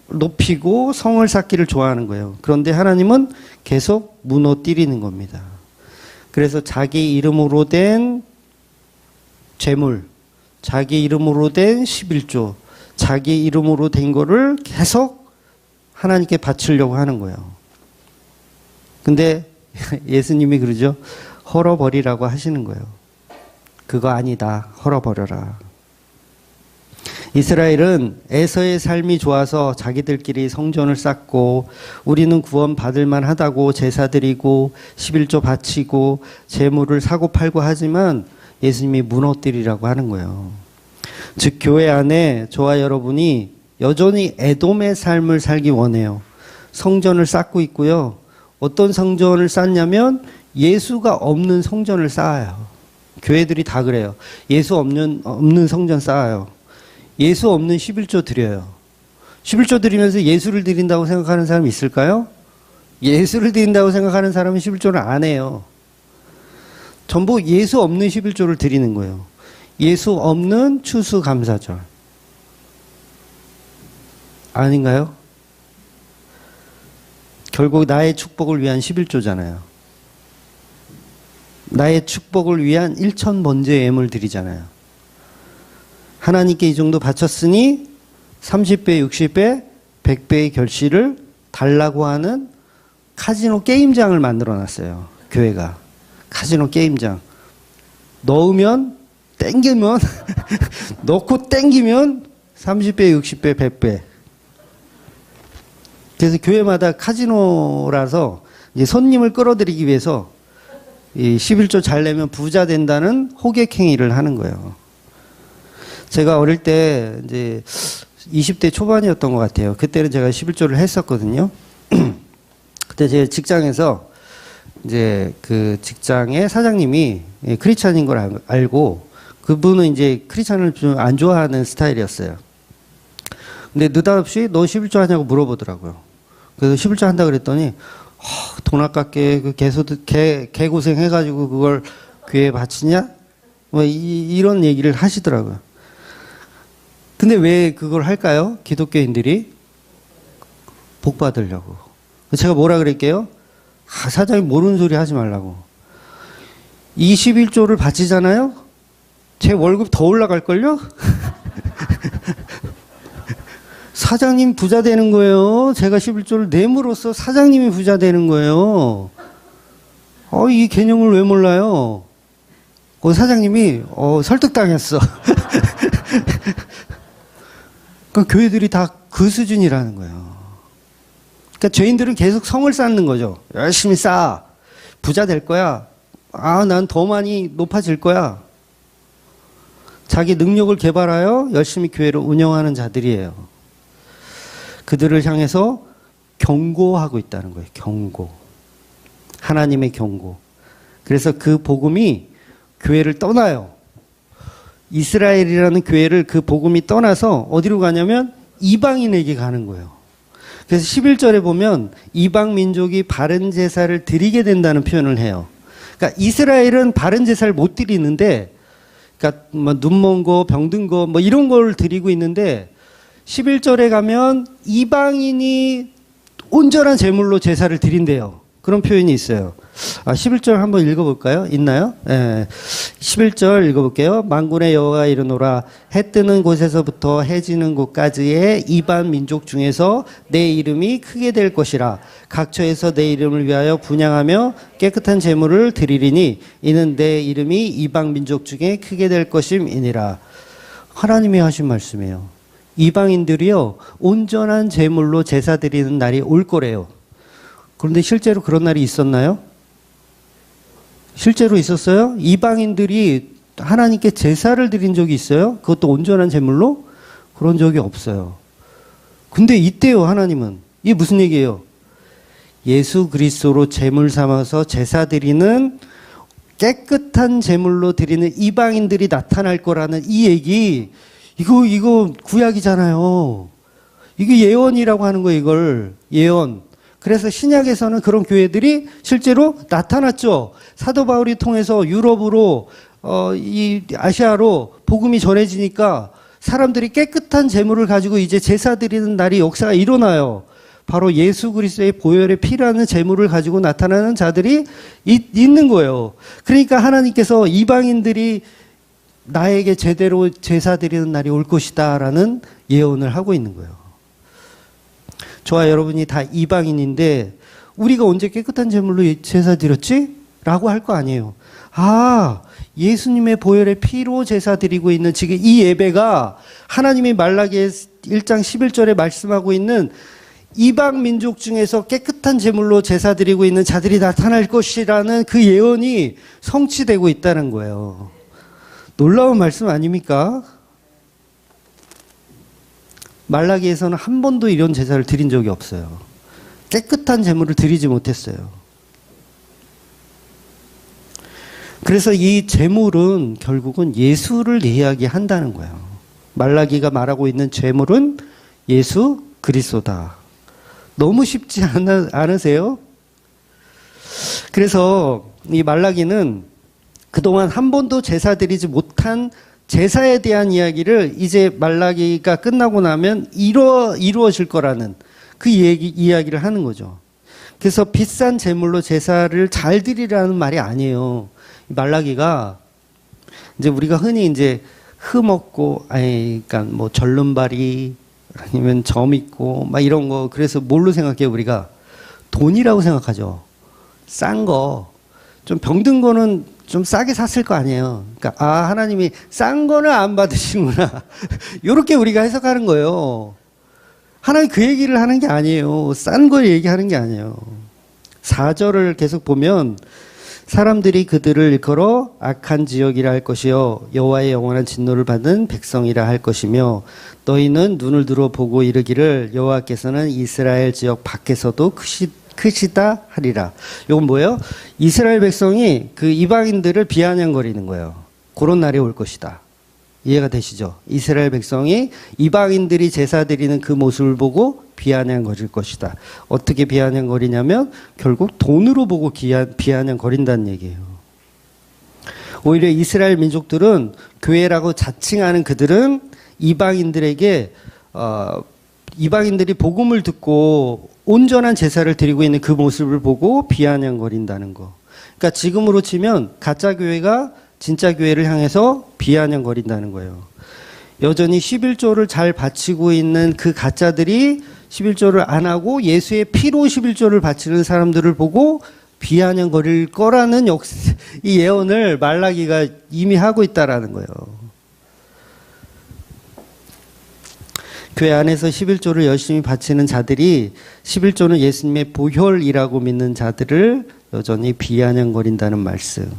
높이고 성을 쌓기를 좋아하는 거예요. 그런데 하나님은 계속 무너뜨리는 겁니다. 그래서 자기 이름으로 된 재물, 자기 이름으로 된 11조, 자기 이름으로 된 거를 계속 하나님께 바치려고 하는 거예요. 근데 예수님이 그러죠. 헐어버리라고 하시는 거예요. 그거 아니다. 헐어버려라. 이스라엘은 에서의 삶이 좋아서 자기들끼리 성전을 쌓고 우리는 구원 받을 만하다고 제사 드리고 11조 바치고 재물을 사고 팔고 하지만 예수님이 무너뜨리라고 하는 거예요. 즉 교회 안에 저와 여러분이 여전히 에돔의 삶을 살기 원해요. 성전을 쌓고 있고요. 어떤 성전을 쌓냐면 예수가 없는 성전을 쌓아요. 교회들이 다 그래요. 예수 없는 성전 쌓아요. 예수 없는 11조 드려요. 11조 드리면서 예수를 드린다고 생각하는 사람이 있을까요? 예수를 드린다고 생각하는 사람은 11조를 안 해요. 전부 예수 없는 11조를 드리는 거예요. 예수 없는 추수감사절. 아닌가요? 결국 나의 축복을 위한 11조잖아요. 나의 축복을 위한 1천 번째 예물 드리잖아요. 하나님께 이 정도 바쳤으니 30배, 60배, 100배의 결실을 달라고 하는 카지노 게임장을 만들어 놨어요. 교회가. 카지노 게임장. 넣으면, 땡기면, 넣고 땡기면 30배, 60배, 100배. 그래서 교회마다 카지노라서 이제 손님을 끌어들이기 위해서 이 11조 잘 내면 부자 된다는 호객행위를 하는 거예요. 제가 어릴 때 이제 20대 초반이었던 것 같아요. 그때는 제가 11조를 했었거든요. 그때 제 직장에서 이제 그 직장의 사장님이 크리스찬인 걸 알고 그분은 이제 크리스찬을 좀 안 좋아하는 스타일이었어요. 근데 느닷없이 너 11조 하냐고 물어보더라고요. 그래서 11조 한다 그랬더니 돈 아깝게 그 개고생 해가지고 그걸 교회에 바치냐? 뭐 이런 얘기를 하시더라고요. 근데 왜 그걸 할까요? 기독교인들이 복 받으려고. 제가 뭐라 그럴게요? 사장님 모르는 소리 하지 말라고. 21조를 바치잖아요? 제 월급 더 올라갈걸요? 사장님 부자 되는 거예요. 제가 11조를 내므로써 사장님이 부자 되는 거예요. 이 개념을 왜 몰라요? 사장님이 설득당했어. 그러니까 교회들이 다 그 수준이라는 거예요. 그러니까 죄인들은 계속 성을 쌓는 거죠. 열심히 쌓아. 부자 될 거야. 아, 난 더 많이 높아질 거야. 자기 능력을 개발하여 열심히 교회를 운영하는 자들이에요. 그들을 향해서 경고하고 있다는 거예요. 경고. 하나님의 경고. 그래서 그 복음이 교회를 떠나요. 이스라엘이라는 교회를 그 복음이 떠나서 어디로 가냐면 이방인에게 가는 거예요. 그래서 11절에 보면 이방 민족이 바른 제사를 드리게 된다는 표현을 해요. 그러니까 이스라엘은 바른 제사를 못 드리는데, 그러니까 뭐 눈먼 거, 병든 거, 뭐 이런 걸 드리고 있는데 11절에 가면 이방인이 온전한 제물로 제사를 드린대요. 그런 표현이 있어요. 11절 한번 읽어볼까요? 있나요? 네. 11절 읽어볼게요. 만군의 여호와가 이르노라. 해 뜨는 곳에서부터 해 지는 곳까지의 이방 민족 중에서 내 이름이 크게 될 것이라. 각처에서 내 이름을 위하여 분향하며 깨끗한 제물을 드리리니 이는 내 이름이 이방 민족 중에 크게 될 것임이니라. 하나님이 하신 말씀이에요. 이방인들이요, 온전한 제물로 제사 드리는 날이 올 거래요. 그런데 실제로 그런 날이 있었나요? 실제로 있었어요? 이방인들이 하나님께 제사를 드린 적이 있어요? 그것도 온전한 제물로? 그런 적이 없어요. 근데 이때요, 하나님은. 이게 무슨 얘기예요? 예수 그리스도로 제물 삼아서 제사 드리는 깨끗한 제물로 드리는 이방인들이 나타날 거라는 이 얘기, 이거 구약이잖아요. 이게 예언이라고 하는 거예요, 이걸. 예언. 그래서 신약에서는 그런 교회들이 실제로 나타났죠. 사도 바울이 통해서 유럽으로, 이 아시아로 복음이 전해지니까 사람들이 깨끗한 제물을 가지고 이제 제사 드리는 날이 역사가 일어나요. 바로 예수 그리스도의 보혈의 피라는 제물을 가지고 나타나는 자들이 있는 거예요. 그러니까 하나님께서 이방인들이 나에게 제대로 제사 드리는 날이 올 것이다 라는 예언을 하고 있는 거예요. 저와 여러분이 다 이방인인데 우리가 언제 깨끗한 제물로 제사 드렸지? 라고 할 거 아니에요. 아, 예수님의 보혈의 피로 제사 드리고 있는 지금 이 예배가 하나님이 말라기 1장 11절에 말씀하고 있는 이방 민족 중에서 깨끗한 제물로 제사 드리고 있는 자들이 나타날 것이라는 그 예언이 성취되고 있다는 거예요. 놀라운 말씀 아닙니까? 말라기에서는 한 번도 이런 제사를 드린 적이 없어요. 깨끗한 제물을 드리지 못했어요. 그래서 이 제물은 결국은 예수를 이야기한다는 거예요. 말라기가 말하고 있는 제물은 예수 그리스도다. 너무 쉽지 않으세요? 그래서 이 말라기는 그동안 한 번도 제사 드리지 못한 제사에 대한 이야기를 이제 말라기가 끝나고 나면 이루어질 거라는 그 이야기를 하는 거죠. 그래서 비싼 제물로 제사를 잘 드리라는 말이 아니에요. 말라기가 이제 우리가 흔히 이제 흠없고, 그러니까 뭐 절름발이 아니면 점 있고 막 이런 거, 그래서 뭘로 생각해요? 우리가 돈이라고 생각하죠. 싼 거. 좀 병든 거는 좀 싸게 샀을 거 아니에요. 그러니까 하나님이 싼 거는 안 받으시는구나. 이렇게 우리가 해석하는 거예요. 하나님 그 얘기를 하는 게 아니에요. 싼 걸 얘기하는 게 아니에요. 4절을 계속 보면 사람들이 그들을 일컬어 악한 지역이라 할 것이요 여호와의 영원한 진노를 받은 백성이라 할 것이며 너희는 눈을 들어 보고 이르기를 여호와께서는 이스라엘 지역 밖에서도 크시다 하리라. 이건 뭐예요? 이스라엘 백성이 그 이방인들을 비아냥거리는 거예요. 그런 날이 올 것이다. 이해가 되시죠? 이스라엘 백성이 이방인들이 제사 드리는 그 모습을 보고 비아냥거릴 것이다. 어떻게 비아냥거리냐면 결국 돈으로 보고 비아냥거린다는 얘기예요. 오히려 이스라엘 민족들은 교회라고 자칭하는 그들은 이방인들에게 이방인들이 복음을 듣고 온전한 제사를 드리고 있는 그 모습을 보고 비아냥거린다는 거. 그러니까 지금으로 치면 가짜 교회가 진짜 교회를 향해서 비아냥거린다는 거예요. 여전히 11조를 잘 바치고 있는 그 가짜들이 11조를 안 하고 예수의 피로 11조를 바치는 사람들을 보고 비아냥거릴 거라는 이 예언을 말라기가 이미 하고 있다라는 거예요. 교회 안에서 11조를 열심히 바치는 자들이 11조는 예수님의 보혈이라고 믿는 자들을 여전히 비아냥거린다는 말씀.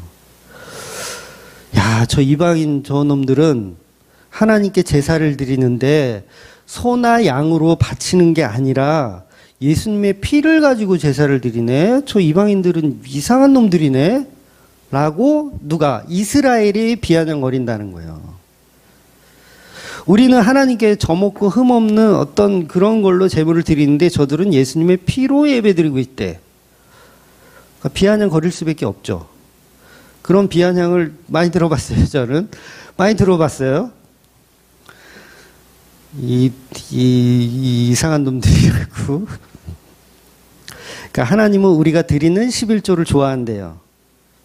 야, 저 이방인 저 놈들은 하나님께 제사를 드리는데 소나 양으로 바치는 게 아니라 예수님의 피를 가지고 제사를 드리네. 저 이방인들은 이상한 놈들이네. 라고 누가? 이스라엘이 비아냥거린다는 거예요. 우리는 하나님께 점없고 흠없는 어떤 그런 걸로 제물을 드리는데 저들은 예수님의 피로 예배드리고 있대. 그러니까 비아냥거릴 수밖에 없죠. 그런 비아냥을 많이 들어봤어요. 저는 많이 들어봤어요. 이 이상한 놈들이라고. 그러니까 하나님은 우리가 드리는 11조를 좋아한대요.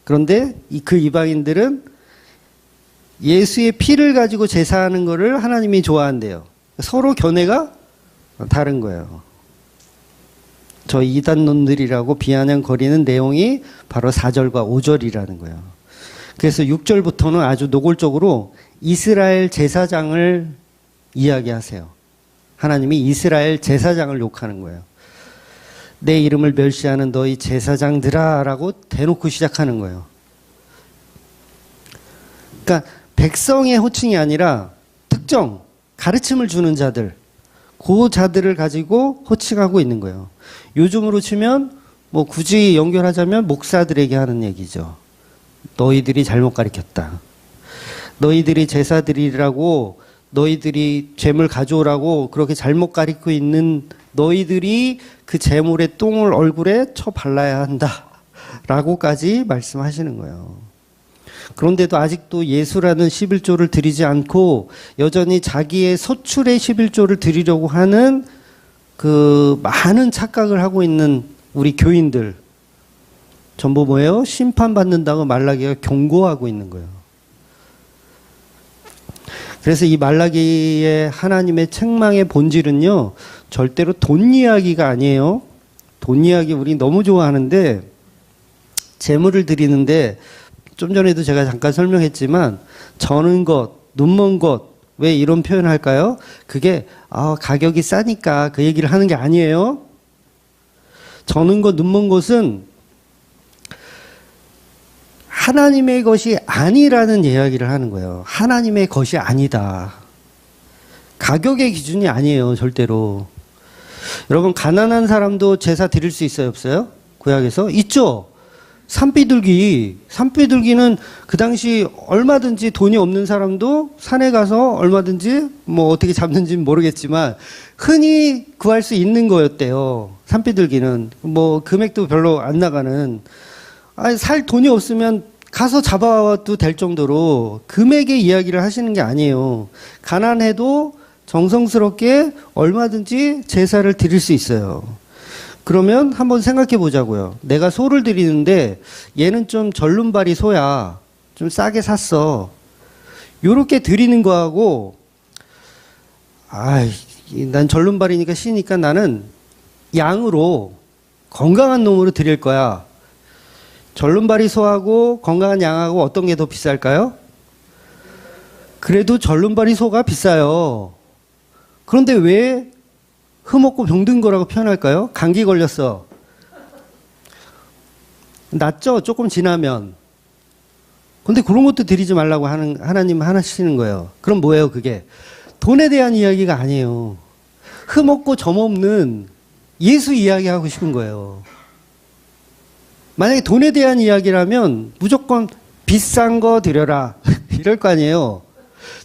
그런데 그 이방인들은 예수의 피를 가지고 제사하는 것을 하나님이 좋아한대요. 서로 견해가 다른 거예요. 저 이단놈들이라고 비아냥거리는 내용이 바로 4절과 5절이라는 거예요. 그래서 6절부터는 아주 노골적으로 이스라엘 제사장을 이야기하세요. 하나님이 이스라엘 제사장을 욕하는 거예요. 내 이름을 멸시하는 너희 제사장들아 라고 대놓고 시작하는 거예요. 그러니까 백성의 호칭이 아니라 특정 가르침을 주는 자들, 그 자들을 가지고 호칭하고 있는 거예요. 요즘으로 치면 뭐 굳이 연결하자면 목사들에게 하는 얘기죠. 너희들이 잘못 가르쳤다. 너희들이 제사 드리라고, 너희들이 재물 가져오라고 그렇게 잘못 가르치고 있는 너희들이 그 재물의 똥을 얼굴에 쳐 발라야 한다. 라고까지 말씀하시는 거예요. 그런데도 아직도 예수라는 11조를 드리지 않고 여전히 자기의 소출의 11조를 드리려고 하는 그 많은 착각을 하고 있는 우리 교인들. 전부 뭐예요? 심판받는다고 말라기가 경고하고 있는 거예요. 그래서 이 말라기의 하나님의 책망의 본질은요, 절대로 돈 이야기가 아니에요. 돈 이야기 우리 너무 좋아하는데, 재물을 드리는데, 좀 전에도 제가 잠깐 설명했지만, 저는 것, 눈먼 것, 왜 이런 표현을 할까요? 그게, 가격이 싸니까 그 얘기를 하는 게 아니에요. 저는 것, 눈먼 것은 하나님의 것이 아니라는 이야기를 하는 거예요. 하나님의 것이 아니다. 가격의 기준이 아니에요, 절대로. 여러분, 가난한 사람도 제사 드릴 수 있어요, 없어요? 구약에서? 있죠? 산비둘기는 그 당시 얼마든지 돈이 없는 사람도 산에 가서 얼마든지 뭐 어떻게 잡는지는 모르겠지만 흔히 구할 수 있는 거였대요. 산비둘기는. 뭐 금액도 별로 안 나가는. 살 돈이 없으면 가서 잡아와도 될 정도로 금액의 이야기를 하시는 게 아니에요. 가난해도 정성스럽게 얼마든지 제사를 드릴 수 있어요. 그러면 한번 생각해 보자고요. 내가 소를 드리는데 얘는 좀 절름발이 소야. 좀 싸게 샀어. 요렇게 드리는 거하고, 난 절름발이니까 쉬니까 나는 양으로 건강한 놈으로 드릴 거야. 절름발이 소하고 건강한 양하고 어떤 게 더 비쌀까요? 그래도 절름발이 소가 비싸요. 그런데 왜 흠없고 병든 거라고 표현할까요? 감기 걸렸어. 낫죠? 조금 지나면. 근데 그런 것도 드리지 말라고 하나님 하시는 거예요. 그럼 뭐예요, 그게? 돈에 대한 이야기가 아니에요. 흠없고 점없는 예수 이야기하고 싶은 거예요. 만약에 돈에 대한 이야기라면 무조건 비싼 거 드려라. 이럴 거 아니에요.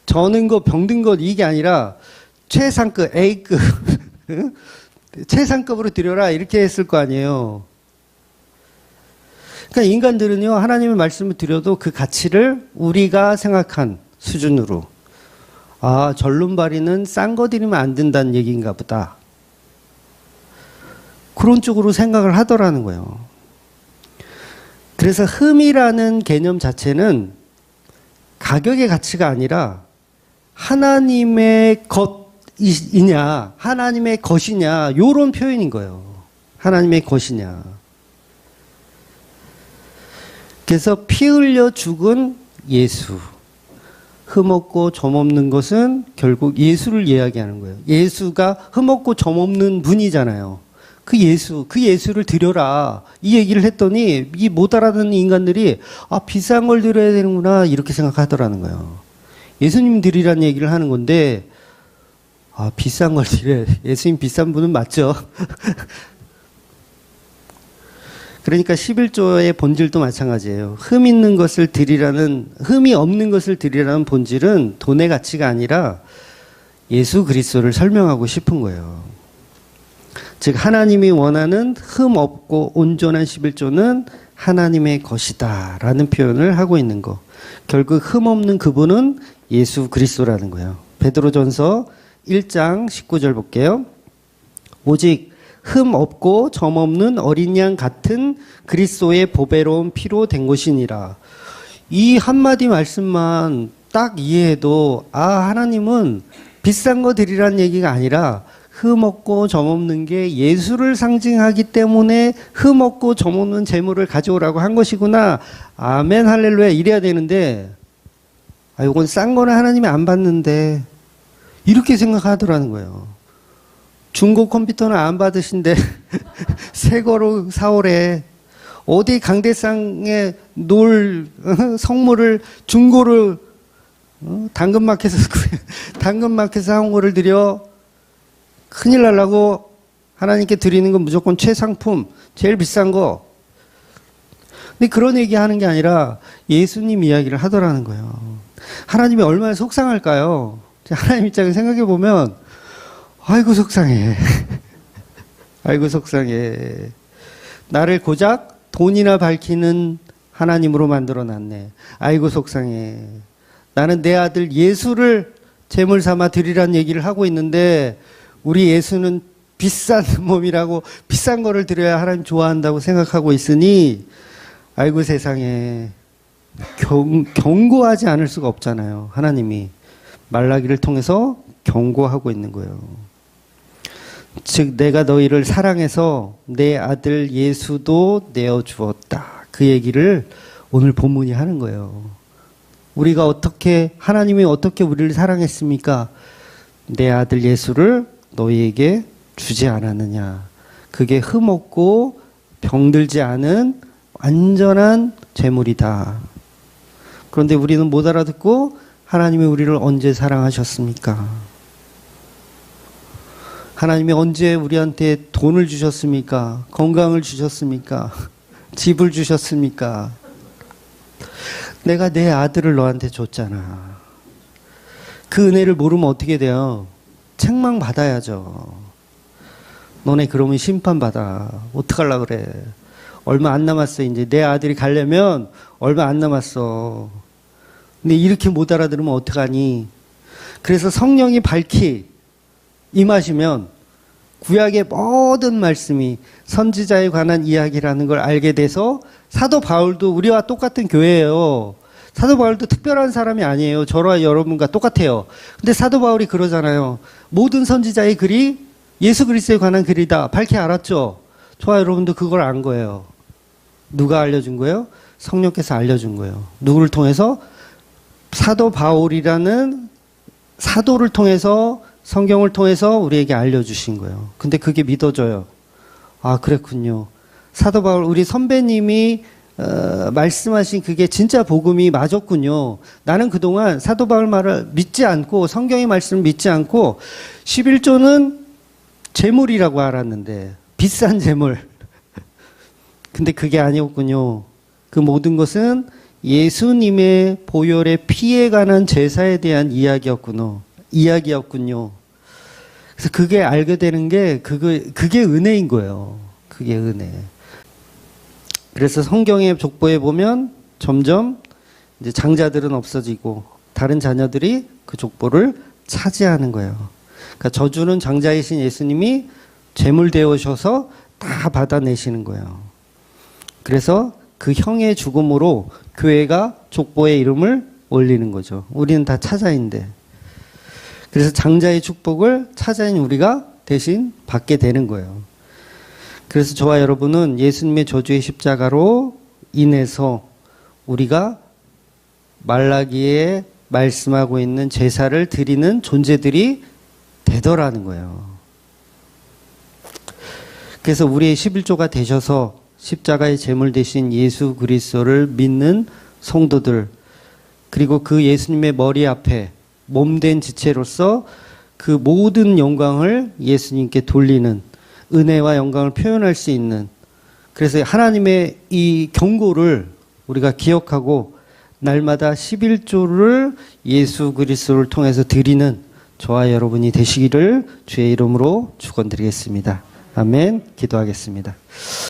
저는 거, 병든 것 이게 아니라 최상급, A급. 최상급으로 드려라. 이렇게 했을 거 아니에요. 그러니까 인간들은요, 하나님의 말씀을 드려도 그 가치를 우리가 생각한 수준으로, 절름발이는 싼 거 드리면 안 된다는 얘기인가 보다. 그런 쪽으로 생각을 하더라는 거예요. 그래서 흠이라는 개념 자체는 가격의 가치가 아니라 하나님의 것이냐, 하나님의 것이냐, 요런 표현인 거예요. 하나님의 것이냐. 그래서 피 흘려 죽은 예수. 흠없고 점없는 것은 결국 예수를 이야기하는 거예요. 예수가 흠없고 점없는 분이잖아요. 그 예수를 드려라. 이 얘기를 했더니 이 못 알아듣는 인간들이 아, 비싼 걸 드려야 되는구나. 이렇게 생각하더라는 거예요. 예수님 드리라는 얘기를 하는 건데 아, 비싼 걸 드려야 돼. 예수님 비싼 분은 맞죠. 그러니까 11조의 본질도 마찬가지예요. 흠이 없는 것을 드리라는 본질은 돈의 가치가 아니라 예수 그리스도를 설명하고 싶은 거예요. 즉 하나님이 원하는 흠 없고 온전한 11조는 하나님의 것이다 라는 표현을 하고 있는 거. 결국 흠 없는 그분은 예수 그리스도라는 거예요. 베드로전서 1장 19절 볼게요. 오직 흠 없고 점 없는 어린 양 같은 그리스도의 보배로운 피로 된 것이니라. 이 한마디 말씀만 딱 이해해도 아, 하나님은 비싼 거 드리라는 얘기가 아니라 흠 없고 점 없는 게 예수를 상징하기 때문에 흠 없고 점 없는 재물을 가져오라고 한 것이구나. 아멘 할렐루야 이래야 되는데 아, 이건 싼 거는 하나님이 안 받는데 이렇게 생각하더라는 거예요. 중고 컴퓨터는 안 받으신데 새 거로 사오래. 어디 강대상에 놓을 성물을 중고를 당근마켓에서 사온 거를 드려 큰일 날라고 하나님께 드리는 건 무조건 최상품, 제일 비싼 거. 근데 그런 얘기 하는 게 아니라 예수님 이야기를 하더라는 거예요. 하나님이 얼마나 속상할까요? 하나님 입장에서 생각해 보면 아이고 속상해. 아이고 속상해. 나를 고작 돈이나 밝히는 하나님으로 만들어 놨네. 아이고 속상해. 나는 내 아들 예수를 제물 삼아 드리란 얘기를 하고 있는데 우리 예수는 비싼 몸이라고 비싼 거를 드려야 하나님 좋아한다고 생각하고 있으니 아이고 세상에. 경고하지 않을 수가 없잖아요. 하나님이 말라기를 통해서 경고하고 있는 거예요. 즉 내가 너희를 사랑해서 내 아들 예수도 내어주었다. 그 얘기를 오늘 본문이 하는 거예요. 우리가 하나님이 어떻게 우리를 사랑했습니까? 내 아들 예수를 너희에게 주지 않았느냐. 그게 흠없고 병들지 않은 완전한 재물이다. 그런데 우리는 못 알아듣고 하나님이 우리를 언제 사랑하셨습니까? 하나님이 언제 우리한테 돈을 주셨습니까? 건강을 주셨습니까? 집을 주셨습니까? 내가 내 아들을 너한테 줬잖아. 그 은혜를 모르면 어떻게 돼요? 책망 받아야죠. 너네 그러면 심판받아. 어떡하려고 그래. 얼마 안 남았어. 이제 내 아들이 가려면 얼마 안 남았어. 근데 이렇게 못 알아들으면 어떡하니? 그래서 성령이 밝히 임하시면 구약의 모든 말씀이 선지자에 관한 이야기라는 걸 알게 돼서 사도 바울도 우리와 똑같은 교회예요. 사도 바울도 특별한 사람이 아니에요. 저와 여러분과 똑같아요. 근데 사도 바울이 그러잖아요. 모든 선지자의 글이 예수 그리스도에 관한 글이다. 밝히 알았죠. 저와 여러분도 그걸 안 거예요. 누가 알려준 거예요? 성령께서 알려준 거예요. 누구를 통해서? 사도 바울이라는 사도를 통해서 성경을 통해서 우리에게 알려주신 거예요. 근데 그게 믿어져요. 아, 그랬군요. 사도 바울, 우리 선배님이 말씀하신 그게 진짜 복음이 맞았군요. 나는 그동안 사도 바울 말을 믿지 않고 성경의 말씀을 믿지 않고 11조는 재물이라고 알았는데 비싼 재물. 근데 그게 아니었군요. 그 모든 것은 예수님의 보혈의 피에 관한 제사에 대한 이야기였군요. 그래서 그게 알게 되는 게 그게 은혜인 거예요. 그게 은혜. 그래서 성경의 족보에 보면 점점 이제 장자들은 없어지고 다른 자녀들이 그 족보를 차지하는 거예요. 그러니까 저주는 장자이신 예수님이 제물 되어셔서 다 받아내시는 거예요. 그래서 그 형의 죽음으로 교회가 족보에 이름을 올리는 거죠. 우리는 다 차자인데. 그래서 장자의 축복을 차자인 우리가 대신 받게 되는 거예요. 그래서 저와 여러분은 예수님의 저주의 십자가로 인해서 우리가 말라기의 말씀하고 있는 제사를 드리는 존재들이 되더라는 거예요. 그래서 우리의 11조가 되셔서 십자가의 제물 대신 예수 그리스도를 믿는 성도들, 그리고 그 예수님의 머리 앞에 몸된 지체로서 그 모든 영광을 예수님께 돌리는, 은혜와 영광을 표현할 수 있는, 그래서 하나님의 이 경고를 우리가 기억하고 날마다 11조를 예수 그리스도를 통해서 드리는 저와 여러분이 되시기를 주의 이름으로 축원드리겠습니다. 아멘. 기도하겠습니다.